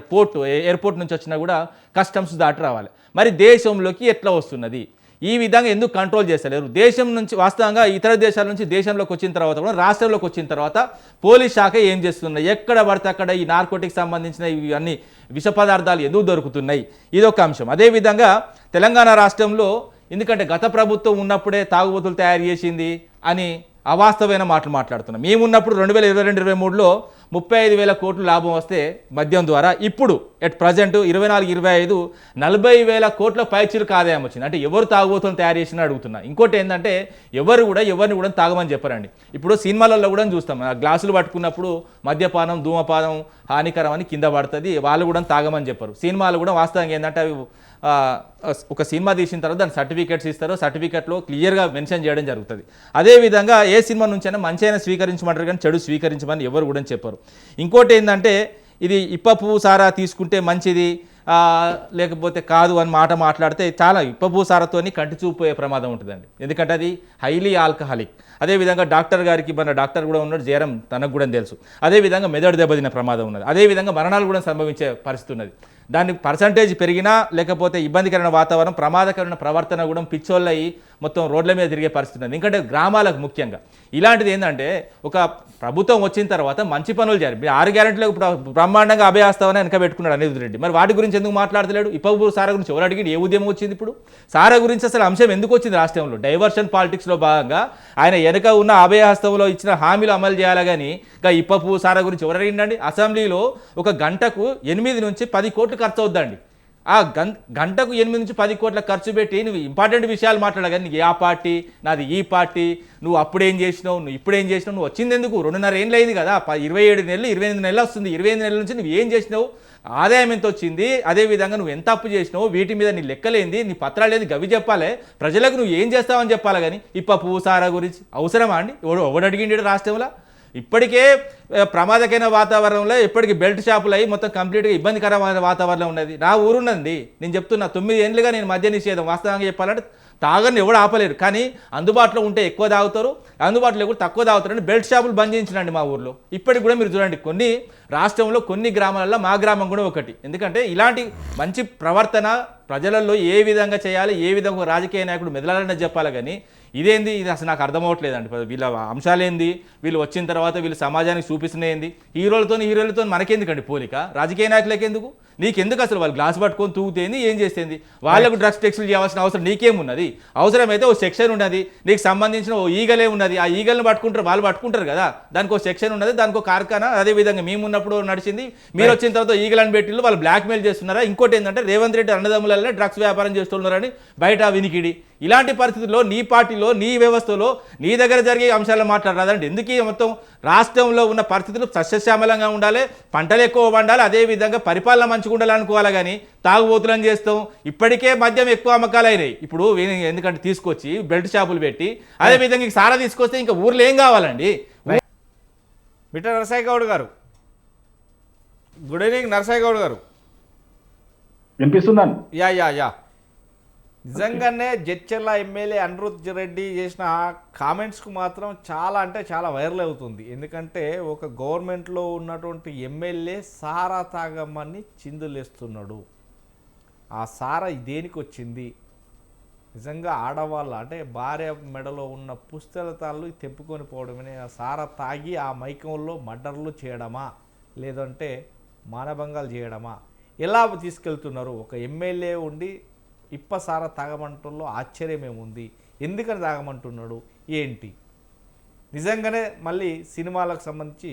ఎయిర్పోర్ట్ నుంచి వచ్చినా కూడా కస్టమ్స్ దాటి రావాలి. మరి దేశంలోకి ఎట్లా వస్తున్నది, ఈ విధంగా ఎందుకు కంట్రోల్ చేస్తలేరు? దేశం నుంచి వాస్తవంగా ఇతర దేశాల నుంచి దేశంలోకి వచ్చిన తర్వాత కూడా రాష్ట్రంలోకి వచ్చిన తర్వాత పోలీస్ శాఖ ఏం చేస్తున్నాయి, ఎక్కడ పడితే అక్కడ ఈ నార్కోటిక్స్ సంబంధించిన ఇవన్నీ విష పదార్థాలు ఎందుకు దొరుకుతున్నాయి, ఇదొక అంశం. అదేవిధంగా తెలంగాణ రాష్ట్రంలో ఎందుకంటే గత ప్రభుత్వం ఉన్నప్పుడే తాగుబోతులు తయారు చేసింది అని అవాస్తవమైన మాటలు మాట్లాడుతున్నాం. మేమున్నప్పుడు 2022-23లో 35,000 కోట్లు లాభం వస్తే మద్యం ద్వారా, ఇప్పుడు ఎట్ ప్రజెంట్ 24-25 40,000 కోట్ల పైచిలకు ఆదాయం వచ్చింది. అంటే ఎవరు తాగుబోతులను తయారు చేసినా అడుగుతున్నా. ఇంకోటి ఏంటంటే ఎవరిని కూడా తాగమని చెప్పరండి. ఇప్పుడు సినిమాలలో కూడా చూస్తాం, గ్లాసులు పట్టుకున్నప్పుడు మద్యపానం ధూమపానం హానికరం అని కింద పడుతుంది, వాళ్ళు కూడా తాగమని చెప్పరు. సినిమాలు కూడా వాస్తవంగా ఏంటంటే అవి ఒక సినిమా తీసిన తర్వాత దాని సర్టిఫికేట్స్ ఇస్తారు, సర్టిఫికేట్లో క్లియర్గా మెన్షన్ చేయడం జరుగుతుంది. అదేవిధంగా ఏ సినిమా నుంచైనా మంచి అయినా స్వీకరించమంటారు కానీ చెడు స్వీకరించమని ఎవరు కూడా చెప్పరు. ఇంకోటి ఏంటంటే ఇది ఇప్ప పువ్వు సారా తీసుకుంటే మంచిది లేకపోతే కాదు అని మాట్లాడితే చాలా ఇప్ప పువ్వు సారాతోని కంటి చూపోయే ప్రమాదం ఉంటుందండి, ఎందుకంటే అది హైలీ ఆల్కహాలిక్. అదేవిధంగా డాక్టర్ గారికి మన డాక్టర్ కూడా ఉన్నాడు, జయరం తనకు కూడా తెలుసు. అదేవిధంగా మెదడు దెబ్బతిన ప్రమాదం ఉన్నది, అదేవిధంగా మరణాలు కూడా సంభవించే పరిస్థితి ఉన్నది. దాని పర్సంటేజ్ పెరిగినా లేకపోతే ఇబ్బందికరమైన వాతావరణం, ప్రమాదకరమైన ప్రవర్తన కూడా పిచ్చోళ్ళు అయ్యి మొత్తం రోడ్ల మీద తిరిగే పరిస్థితి ఉంది. ఎందుకంటే గ్రామాలకు ముఖ్యంగా ఇలాంటిది ఏంటంటే ఒక ప్రభుత్వం వచ్చిన తర్వాత మంచి పనులు చేయాలి. 6 గ్యారెంటీలకు బ్రహ్మాండంగా అభయహస్తామని వెనక పెట్టుకున్నాడు అనిరుద్ రెడ్డి. మరి వాటి గురించి ఎందుకు మాట్లాడలేడు? ఇప్పటికూ సారా గురించి ఎవరు అడిగి ఏ ఉద్యమం వచ్చింది? ఇప్పుడు సారా గురించి అసలు అంశం ఎందుకు వచ్చింది రాష్ట్రంలో? డైవర్షన్ పాలిటిక్స్లో భాగంగా ఆయన వెనక ఉన్న అభయహస్తంలో ఇచ్చిన హామీలు అమలు చేయాలి కానీ ఇంకా ఇప్పపు సారా గురించి ఎవరు అడిగిండండి? అసెంబ్లీలో ఒక గంటకు 8 నుంచి 10 కోట్లు ఖర్చు అవుద్దండి. ఆ గంటకు 8 నుంచి 10 కోట్ల ఖర్చు పెట్టి నువ్వు ఇంపార్టెంట్ విషయాలు మాట్లాడగా నీకు ఆ పార్టీ నాది ఈ పార్టీ, నువ్వు అప్పుడేం చేసినావు, నువ్వు ఇప్పుడేం చేసినావు, నువ్వు వచ్చింది ఎందుకు? 2.5 ఏళ్ళు అయింది కదా, 27 నెలలు 28 నెలలు వస్తుంది. 25 నెలల నుంచి నువ్వు ఏం చేసినావు, ఆదాయం ఎంత వచ్చింది, అదేవిధంగా నువ్వు ఎంత అప్పు చేసినావు, వీటి మీద నీ లెక్కలేంది, నీ పత్రాలు ఏంది, గవి చెప్పాలి. ప్రజలకు నువ్వు ఏం చేస్తావని చెప్పాలి. కానీ ఇప్ప పూసారా గురించి అవసరమా అండి? ఎవడు అడిగిండి రాష్ట్రంలో? ఇప్పటికే ప్రమాదకైన వాతావరణంలో ఇప్పటికీ బెల్ట్ షాపులు అయ్యి మొత్తం కంప్లీట్గా ఇబ్బందికరమైన వాతావరణం ఉన్నది. నా ఊరున్నది, నేను చెప్తున్నా 9 ఏళ్ళుగా నేను మద్య నిషేధం వాస్తవంగా చెప్పాలంటే తాగని ఎవడు ఆపలేరు. కానీ అందుబాటులో ఉంటే ఎక్కువ తాగుతారు, అందుబాటులో కూడా తక్కువ తాగుతారని బెల్ట్ షాపులు బంద్ చేయించినండి మా ఊర్లో. ఇప్పటికి కూడా మీరు చూడండి కొన్ని రాష్ట్రంలో కొన్ని గ్రామాలలో మా గ్రామం కూడా ఒకటి. ఎందుకంటే ఇలాంటి మంచి ప్రవర్తన ప్రజలలో ఏ విధంగా చేయాలి, ఏ విధంగా రాజకీయ నాయకుడు మెదలాలని చెప్పాలి. కానీ ఇదేంది, ఇది అసలు నాకు అర్థమవట్లేదండి. వీళ్ళ అంశాలేంది, వీళ్ళు వచ్చిన తర్వాత వీళ్ళు సమాజానికి చూపిస్తున్నాయింది. హీరోలతో మనకెందుకండి పోలిక? రాజకీయ నాయకులకి ఎందుకు, నీకెందుకు అసలు? వాళ్ళు గ్లాస్ పట్టుకొని తూగుతేంది, ఏం చేస్తేంది? వాళ్ళకు డ్రగ్స్ టెస్టులు చేయాల్సిన అవసరం నీకేమున్నది? అవసరమైతే ఓ సెక్షన్ ఉన్నది, నీకు సంబంధించిన ఓ ఈగలే ఉన్నది, ఆ ఈగలను పట్టుకుంటారు, వాళ్ళు పట్టుకుంటారు కదా, దానికి ఒక సెక్షన్ ఉన్నది, దానికి ఒక కార్ఖానా. అదేవిధంగా మేము ఉన్నప్పుడు నడిచింది, మీరు వచ్చిన తర్వాత ఈగలను పెట్టిళ్ళు వాళ్ళు బ్లాక్మెయిల్ చేస్తున్నారా? ఇంకోటి ఏంటంటే రేవంత్ రెడ్డి అన్నదమ్ములలో డ్రగ్స్ వ్యాపారం చేస్తున్నారని బయట వినికిడి. ఇలాంటి పరిస్థితుల్లో నీ పార్టీలో, నీ వ్యవస్థలో, నీ దగ్గర జరిగే అంశాలను మాట్లాడరాదండి. ఎందుకు మొత్తం రాష్ట్రంలో ఉన్న పరిస్థితులు సస్యశ్యామలంగా ఉండాలి, పంటలు ఎక్కువ పండాలి, అదేవిధంగా పరిపాలన మంచిగా ఉండాలనుకోవాలి. కానీ తాగుబోతులను చేస్తాం. ఇప్పటికే మద్యం ఎక్కువ అమ్మకాలు అయినాయి. ఇప్పుడు ఎందుకంటే తీసుకొచ్చి బెల్ట్ షాపులు పెట్టి అదేవిధంగా సారా తీసుకొస్తే ఇంకా ఊర్లో ఏం కావాలండి? మిట్ట నరసాయి గౌడ్ గారు, గుడ్ ఈవినింగ్. నరసాయి గౌడ్ గారు వినిపిస్తుందండి? యా నిజంగానే జడ్చర్ల ఎమ్మెల్యే అనిరుద్ రెడ్డి చేసిన కామెంట్స్కు మాత్రం చాలా అంటే చాలా వైరల్ అవుతుంది. ఎందుకంటే ఒక గవర్నమెంట్లో ఉన్నటువంటి ఎమ్మెల్యే సారా తాగమని చిందులేస్తున్నాడు. ఆ సారా దేనికి వచ్చింది? నిజంగా ఆడవాళ్ళ అంటే భార్య మెడలో ఉన్న పుస్తలతాళ్ళు తెప్పుకొని పోవడమే ఆ సారా తాగి ఆ మైకంలో మర్డర్లు చేయడమా, లేదంటే మానభంగాలు చేయడమా? ఎలా తీసుకెళ్తున్నారు? ఒక ఎమ్మెల్యే ఉండి ఇప్ప సారా తాగమంటల్లో ఆశ్చర్యమేముంది? ఎందుకని తాగమంటున్నాడు ఏంటి? నిజంగానే మళ్ళీ సినిమాలకు సంబంధించి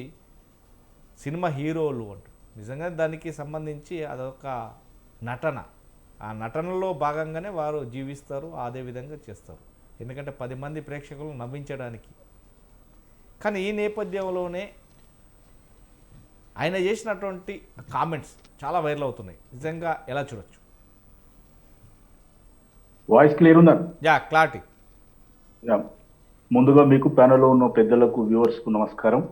సినిమా హీరోలు అంటూ నిజంగా దానికి సంబంధించి అదొక నటన. ఆ నటనలో భాగంగానే వారు జీవిస్తారు, అదేవిధంగా చేస్తారు. ఎందుకంటే 10 మంది ప్రేక్షకులను నవ్వించడానికి. కానీ ఈ నేపథ్యంలోనే ఆయన చేసినటువంటి కామెంట్స్ చాలా వైరల్ అవుతున్నాయి. నిజంగా ఎలా చూడొచ్చు? వాయిస్ క్లియర్ ఉందా? Yeah, clarity. యా. ముందుగా మీకు ప్యానెల్లో ఉన్న పెద్దలకు వ్యూవర్స్కు నమస్కారం.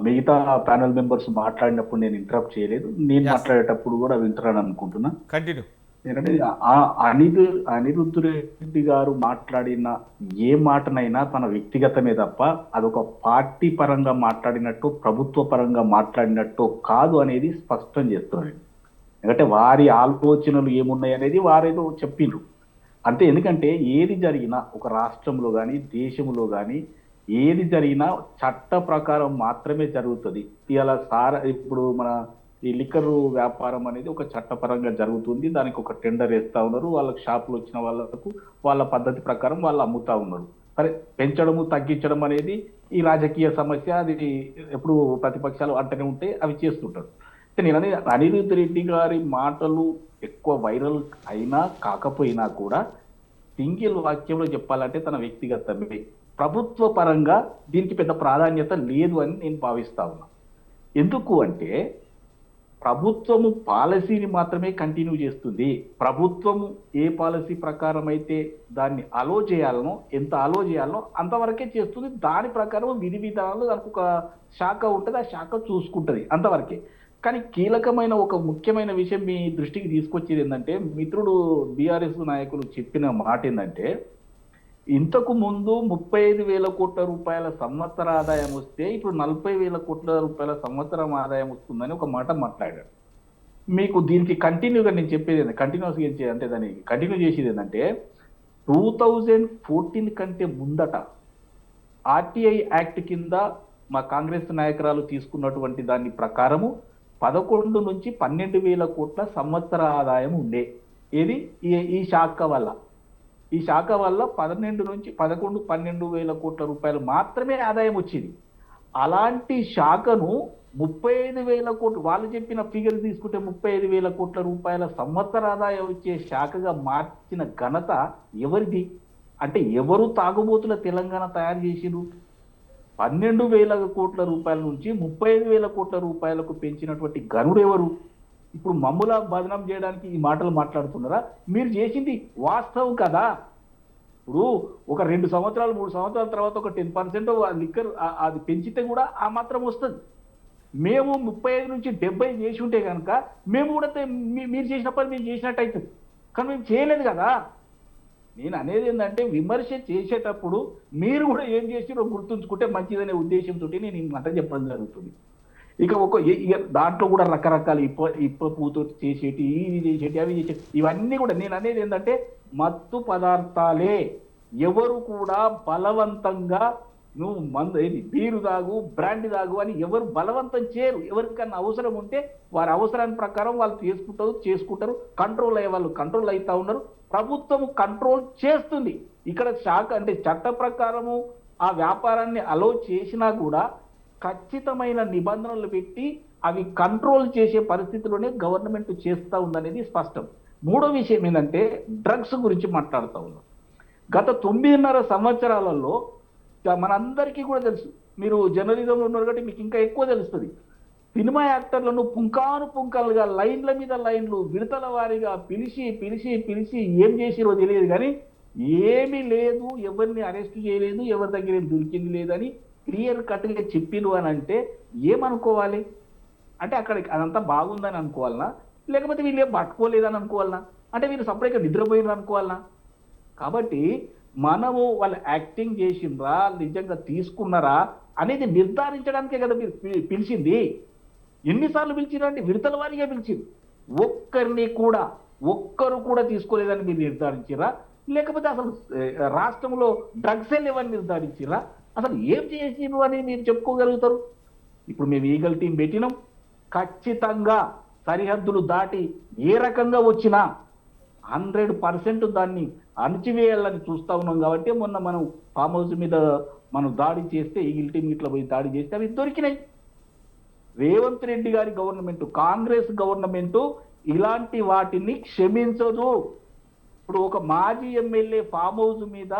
మిగతా ప్యానెల్ మెంబర్స్ మాట్లాడినప్పుడు నేను ఇంటరప్ట్ చేయలేదు. నేను Yes. మాట్లాడేటప్పుడు కూడా వింటారని అనుకుంటున్నా. కంటిన్యూ. ఎందుకంటే అనిరుద్ధ్ రెడ్డి గారు మాట్లాడిన ఏ మాటనైనా తన వ్యక్తిగతమే తప్ప అదొక పార్టీ పరంగా మాట్లాడినట్టు, ప్రభుత్వ పరంగా మాట్లాడినట్టు కాదు అనేది స్పష్టం చేస్తున్నారు. ఎందుకంటే వారి ఆలోచనలు ఏమున్నాయి అనేది వారేదో చెప్పిండ్రు అంతే. ఎందుకంటే ఏది జరిగినా ఒక రాష్ట్రంలో కానీ దేశంలో కానీ ఏది జరిగినా చట్ట ప్రకారం మాత్రమే జరుగుతుంది. ఇలా ఇప్పుడు మన ఈ లిక్కర్ వ్యాపారం అనేది ఒక చట్టపరంగా జరుగుతుంది. దానికి ఒక టెండర్ వేస్తా ఉన్నారు. వాళ్ళకి షాపులు వచ్చిన వాళ్ళకు వాళ్ళ పద్ధతి ప్రకారం వాళ్ళు అమ్ముతా ఉన్నారు. సరే, పెంచడము తగ్గించడం అనేది ఈ రాజకీయ సమస్య. అది ఎప్పుడు ప్రతిపక్షాలు అంటనే ఉంటే అవి చేస్తుంటారు. నేను అనేది అనిరుద్ధ్ రెడ్డి గారి మాటలు ఎక్కువ వైరల్ అయినా కాకపోయినా కూడా సింగిల్ వాక్యంలో చెప్పాలంటే తన వ్యక్తిగతమే. ప్రభుత్వ పరంగా దీనికి పెద్ద ప్రాధాన్యత లేదు అని నేను భావిస్తా ఉన్నా. ఎందుకు అంటే ప్రభుత్వము పాలసీని మాత్రమే కంటిన్యూ చేస్తుంది. ప్రభుత్వము ఏ పాలసీ ప్రకారం అయితే దాన్ని అలో చేయాలనో, ఎంత అలో చేయాలనో అంతవరకే చేస్తుంది. దాని ప్రకారం విధి విధానాలు దానికి ఒక శాఖ ఉంటుంది, ఆ శాఖ చూసుకుంటుంది, అంతవరకే. కానీ కీలకమైన ఒక ముఖ్యమైన విషయం మీ దృష్టికి తీసుకొచ్చేది ఏంటంటే, మిత్రుడు బీఆర్ఎస్ నాయకులు చెప్పిన మాట ఏంటంటే, ఇంతకు ముందు 35,000 కోట్ల రూపాయల సంవత్సర ఆదాయం వస్తే ఇప్పుడు 40,000 కోట్ల రూపాయల సంవత్సరం ఆదాయం వస్తుందని ఒక మాట మాట్లాడాడు. మీకు దీనికి కంటిన్యూగా నేను చెప్పేది ఏంటంటే, కంటిన్యూస్గా అంటే దాన్ని కంటిన్యూ చేసేది ఏంటంటే, 2014 కంటే ముందట ఆర్టీఐ యాక్ట్ కింద మా కాంగ్రెస్ నాయకురాలు తీసుకున్నటువంటి దాని ప్రకారము 11 నుంచి 12,000 కోట్ల సంవత్సర ఆదాయం ఉండే. ఏది ఈ శాఖ వల్ల. ఈ శాఖ వల్ల 12 నుంచి 12,000 కోట్ల రూపాయలు మాత్రమే ఆదాయం వచ్చింది. అలాంటి శాఖను 35,000 కోట్లు, వాళ్ళు చెప్పిన ఫిగర్ తీసుకుంటే 35,000 కోట్ల రూపాయల సంవత్సర ఆదాయం వచ్చే శాఖగా మార్చిన ఘనత ఎవరిది? అంటే ఎవరు తాగుబోతుల తెలంగాణ తయారు చేసిరు? 12,000 కోట్ల రూపాయల నుంచి 35,000 కోట్ల రూపాయలకు పెంచినటువంటి గనుడు ఎవరు? ఇప్పుడు మమ్ముల బదనం చేయడానికి ఈ మాటలు మాట్లాడుతున్నారా? మీరు చేసింది వాస్తవం కదా. ఇప్పుడు ఒక 2 సంవత్సరాలు 3 సంవత్సరాల తర్వాత ఒక 10% లిక్కర్ అది పెంచితే కూడా ఆ మాత్రం వస్తుంది. మేము 35 నుంచి 70 చేసి ఉంటే కనుక మేము కూడా మీరు చేసిన పని మేము చేసినట్టు అవుతుంది. కానీ మేము చేయలేదు కదా. నేను అనేది ఏంటంటే, విమర్శ చేసేటప్పుడు మీరు కూడా ఏం చేసిరో గుర్తుంచుకుంటే మంచిదనే ఉద్దేశంతో నేను ఈ మాట చెప్పడం జరుగుతుంది. ఇక దాంట్లో కూడా రకరకాల ఇప్ప పూతో చేసేటి, ఇది చేసేటి, అవి చేసేటి, ఇవన్నీ కూడా నేను అనేది ఏంటంటే మత్తు పదార్థాలే. ఎవరు కూడా బలవంతంగా నువ్వు బీరు తాగు, బ్రాండ్ తాగు అని ఎవరు బలవంతం చేయరు. ఎవరికన్నా అవసరం ఉంటే వారి అవసరాన్ని ప్రకారం వాళ్ళు చేసుకుంటారు. కంట్రోల్ అయ్యే వాళ్ళు కంట్రోల్ అవుతా ఉన్నారు. ప్రభుత్వం కంట్రోల్ చేస్తుంది. ఇక్కడ శాఖ అంటే చట్ట ప్రకారము ఆ వ్యాపారాన్ని అలో చేసినా కూడా ఖచ్చితమైన నిబంధనలు పెట్టి అవి కంట్రోల్ చేసే పరిస్థితిలోనే గవర్నమెంట్ చేస్తూ ఉందనేది స్పష్టం. మూడో విషయం ఏంటంటే, డ్రగ్స్ గురించి మాట్లాడుతూ ఉన్నాం. గత 9.5 సంవత్సరాలలో మనందరికీ కూడా తెలుసు, మీరు జర్నలిజంలో ఉన్నారు కాబట్టి మీకు ఇంకా ఎక్కువ తెలుస్తుంది. సినిమా యాక్టర్లను పుంకాలుగా లైన్ల మీద లైన్లు విడతల వారీగా పిలిచి ఏం చేసిరో తెలియదు, కానీ ఏమీ లేదు, ఎవరిని అరెస్ట్ చేయలేదు, ఎవరి దగ్గర ఏం దొరికింది లేదని క్లియర్ కట్గా చెప్పిరు అని అంటే ఏమనుకోవాలి? అంటే అక్కడ అదంతా బాగుందని అనుకోవాలనా, లేకపోతే వీళ్ళు ఏం పట్టుకోలేదని అనుకోవాలనా, అంటే వీళ్ళు సపరేట్గా నిద్రపోయినారు అనుకోవాలనా? కాబట్టి మనము వాళ్ళు యాక్టింగ్ చేసిండ్రా, నిజంగా తీసుకున్నారా అనేది నిర్ధారించడానికే కదా మీరు పిలిచింది. ఎన్నిసార్లు పిలిచిరండి? విడతల వారీగా పిలిచింది. ఒక్కరు కూడా తీసుకోలేదని మీరు నిర్ధారించిరా? లేకపోతే అసలు రాష్ట్రంలో డ్రగ్స్ లేవని నిర్ధారించిరా? అసలు ఏం చేసిరు అని మీరు చెప్పుకోగలుగుతారు? ఇప్పుడు మేము ఈగల్ టీం పెట్టినాం. ఖచ్చితంగా సరిహద్దులు దాటి ఏ రకంగా వచ్చినా 100% దాన్ని అణచివేయాలని చూస్తా ఉన్నాం. కాబట్టి మొన్న మనం ఫామ్ హౌస్ మీద మనం దాడి చేస్తే, ఈగిల్ టీం ఇట్లా పోయి దాడి చేస్తే అవి దొరికినాయి. రేవంత్ రెడ్డి గారి గవర్నమెంట్, కాంగ్రెస్ గవర్నమెంట్ ఇలాంటి వాటిని క్షమించదు. ఇప్పుడు ఒక మాజీ ఎమ్మెల్యే ఫామ్ హౌస్ మీద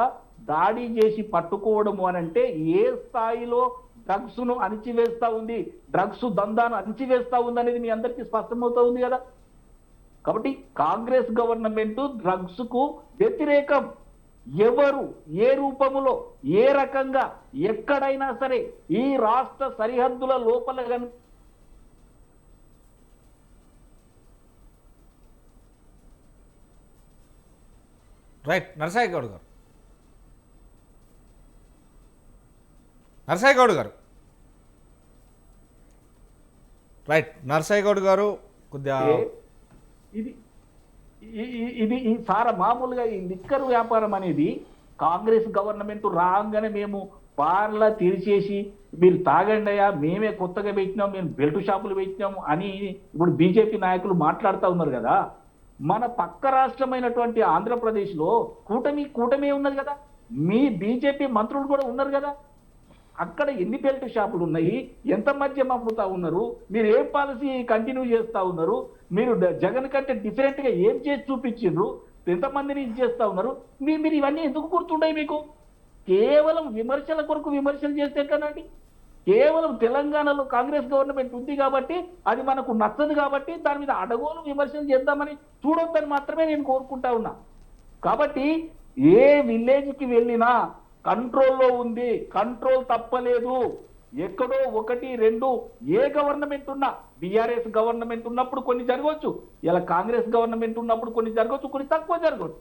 దాడి చేసి పట్టుకోవడము అని అంటే ఏ స్థాయిలో డ్రగ్స్ ను అణిచివేస్తా ఉంది, డ్రగ్స్ దందాను అణిచివేస్తా ఉంది అనేది మీ అందరికీ స్పష్టమవుతా ఉంది కదా. కాబట్టి కాంగ్రెస్ గవర్నమెంట్ డ్రగ్స్ కు వ్యతిరేకం. ఎవరు ఏ రూపములో ఏ రకంగా ఎక్కడైనా సరే ఈ రాష్ట్ర సరిహద్దుల లోపల రైట్. నరసాయి గౌడ్ గారు, నరసాయి గౌడ్ గారు, రైట్. నరసాయి గౌడ్ గారు కొద్దిగా ఇది ఇది ఈ సార మామూలుగా ఈ లిక్కర్ వ్యాపారం అనేది కాంగ్రెస్ గవర్నమెంట్ రాగానే మేము బార్లా తెరిచేసి మీరు తాగండి అయ్యా, మేమే కొత్తగా పెట్టినాం, మేము బెల్ట్ షాపులు పెట్టినాము అని ఇప్పుడు బీజేపీ నాయకులు మాట్లాడుతూ ఉన్నారు కదా. మన పక్క రాష్ట్రమైనటువంటి ఆంధ్రప్రదేశ్లో కూటమి ఉన్నది కదా, మీ బీజేపీ మంత్రులు కూడా ఉన్నారు కదా. అక్కడ ఎన్ని బెల్ట్ షాపులు ఉన్నాయి, ఎంత మద్యం అమ్ముతా ఉన్నారు, మీరు ఏ పాలసీ కంటిన్యూ చేస్తూ ఉన్నారు, మీరు జగన్ కంటే డిఫరెంట్గా ఏం చేసి చూపించిండ్రు, ఎంతమందిని ఇది చేస్తూ ఉన్నారు, మీరు ఇవన్నీ ఎందుకు గుర్తుంటాయి మీకు? కేవలం విమర్శల కొరకు విమర్శలు చేస్తే కదండి. కేవలం తెలంగాణలో కాంగ్రెస్ గవర్నమెంట్ ఉంది కాబట్టి అది మనకు నచ్చదు కాబట్టి దాని మీద అడగోలు విమర్శలు చేద్దామని చూడొద్దని మాత్రమే నేను కోరుకుంటా ఉన్నా. కాబట్టి ఏ విలేజ్కి వెళ్ళినా కంట్రోల్లో ఉంది, కంట్రోల్ తప్పలేదు. ఎక్కడో 1, 2 ఏ గవర్నమెంట్ ఉన్నా, బీఆర్ఎస్ గవర్నమెంట్ ఉన్నప్పుడు కొన్ని జరగవచ్చు, ఇలా కాంగ్రెస్ గవర్నమెంట్ ఉన్నప్పుడు కొన్ని జరగవచ్చు, కొన్ని తక్కువ జరగవచ్చు.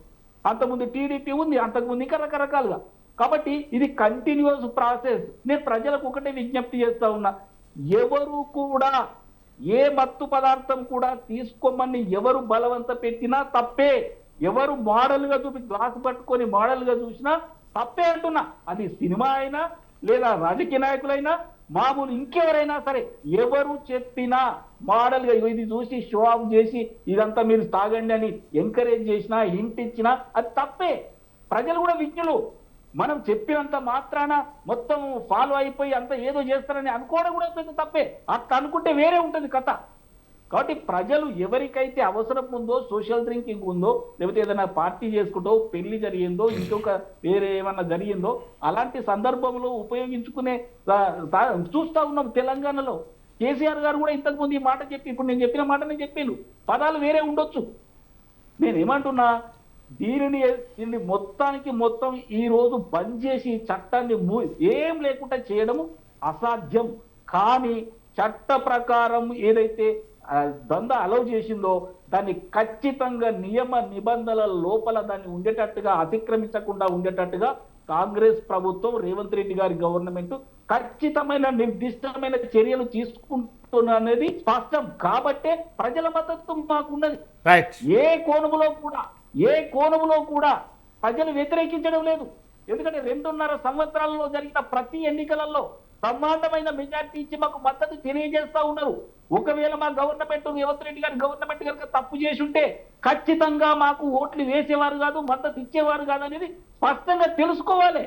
అంతకుముందు టీడీపీ ఉంది, అంతకుముందు ఇంకా రకరకాలుగా. కాబట్టి ఇది కంటిన్యూస్ ప్రాసెస్. నేను ప్రజలకు ఒకటే విజ్ఞప్తి చేస్తా ఉన్నా, ఎవరు కూడా ఏ మత్తు పదార్థం కూడా తీసుకోమని ఎవరు బలవంత పెట్టినా తప్పే. ఎవరు మోడల్గా చూపి గ్లాస్ పట్టుకొని మోడల్గా చూసినా తప్పే అంటున్నా. అది సినిమా అయినా లేదా రాజకీయ నాయకులైనా మామూలు ఇంకెవరైనా సరే ఎవరు చెప్పినా మోడల్గా ఇది చూసి షో ఆఫ్ చేసి ఇదంతా మీరు తాగండి అని ఎంకరేజ్ చేసినా హింట్ ఇచ్చినా అది తప్పే. ప్రజలు కూడా విజ్ఞులు. మనం చెప్పినంత మాత్రాన మొత్తం ఫాలో అయిపోయి అంత ఏదో చేస్తారని అనుకోవడం కూడా పెద్ద తప్పే. అట్లా అనుకుంటే వేరే ఉంటుంది కథ. కాబట్టి ప్రజలు ఎవరికైతే అవసరం ఉందో, సోషల్ డ్రింకింగ్ ఉందో, లేకపోతే ఏదైనా పార్టీ చేసుకుంటో, పెళ్లి జరిగిందో, ఇంకొక వేరే ఏమన్నా జరిగిందో అలాంటి సందర్భంలో ఉపయోగించుకునే చూస్తా ఉన్నాం తెలంగాణలో. కేసీఆర్ గారు కూడా ఇంతకుముందు ఈ మాట చెప్పి ఇప్పుడు నేను చెప్పిన మాటనే చెప్పాను, పదాలు వేరే ఉండొచ్చు. నేనేమంటున్నా, దీనిని మొత్తం ఈ రోజు బంద్ చేసి చట్టాన్ని ఏం లేకుండా చేయడము అసాధ్యం. కానీ చట్ట ప్రకారం ఏదైతే దందా అలౌ చేసిందో దాన్ని ఖచ్చితంగా నియమ నిబంధనల లోపల దాన్ని ఉండేటట్టుగా, అతిక్రమించకుండా ఉండేటట్టుగా కాంగ్రెస్ ప్రభుత్వం, రేవంత్ రెడ్డి గారి గవర్నమెంట్ ఖచ్చితమైన నిర్దిష్టమైన చర్యలు తీసుకుంటున్నది స్పష్టం. కాబట్టే ప్రజల మద్దతు మాకున్నది. ఏ కోణములో కూడా ప్రజలు వ్యతిరేకించడం లేదు. ఎందుకంటే 2.5 సంవత్సరాలలో జరిగిన ప్రతి ఎన్నికలలో బ్రహ్మాండమైన మెజార్టీ ఇచ్చి మాకు మద్దతు తెలియజేస్తా ఉన్నారు. ఒకవేళ మా గవర్నమెంట్, రేవంత్ రెడ్డి గారి గవర్నమెంట్ కనుక తప్పు చేసి ఉంటే ఖచ్చితంగా మాకు ఓట్లు వేసేవారు కాదు, మద్దతు ఇచ్చేవారు కాదు అనేది స్పష్టంగా తెలుసుకోవాలి.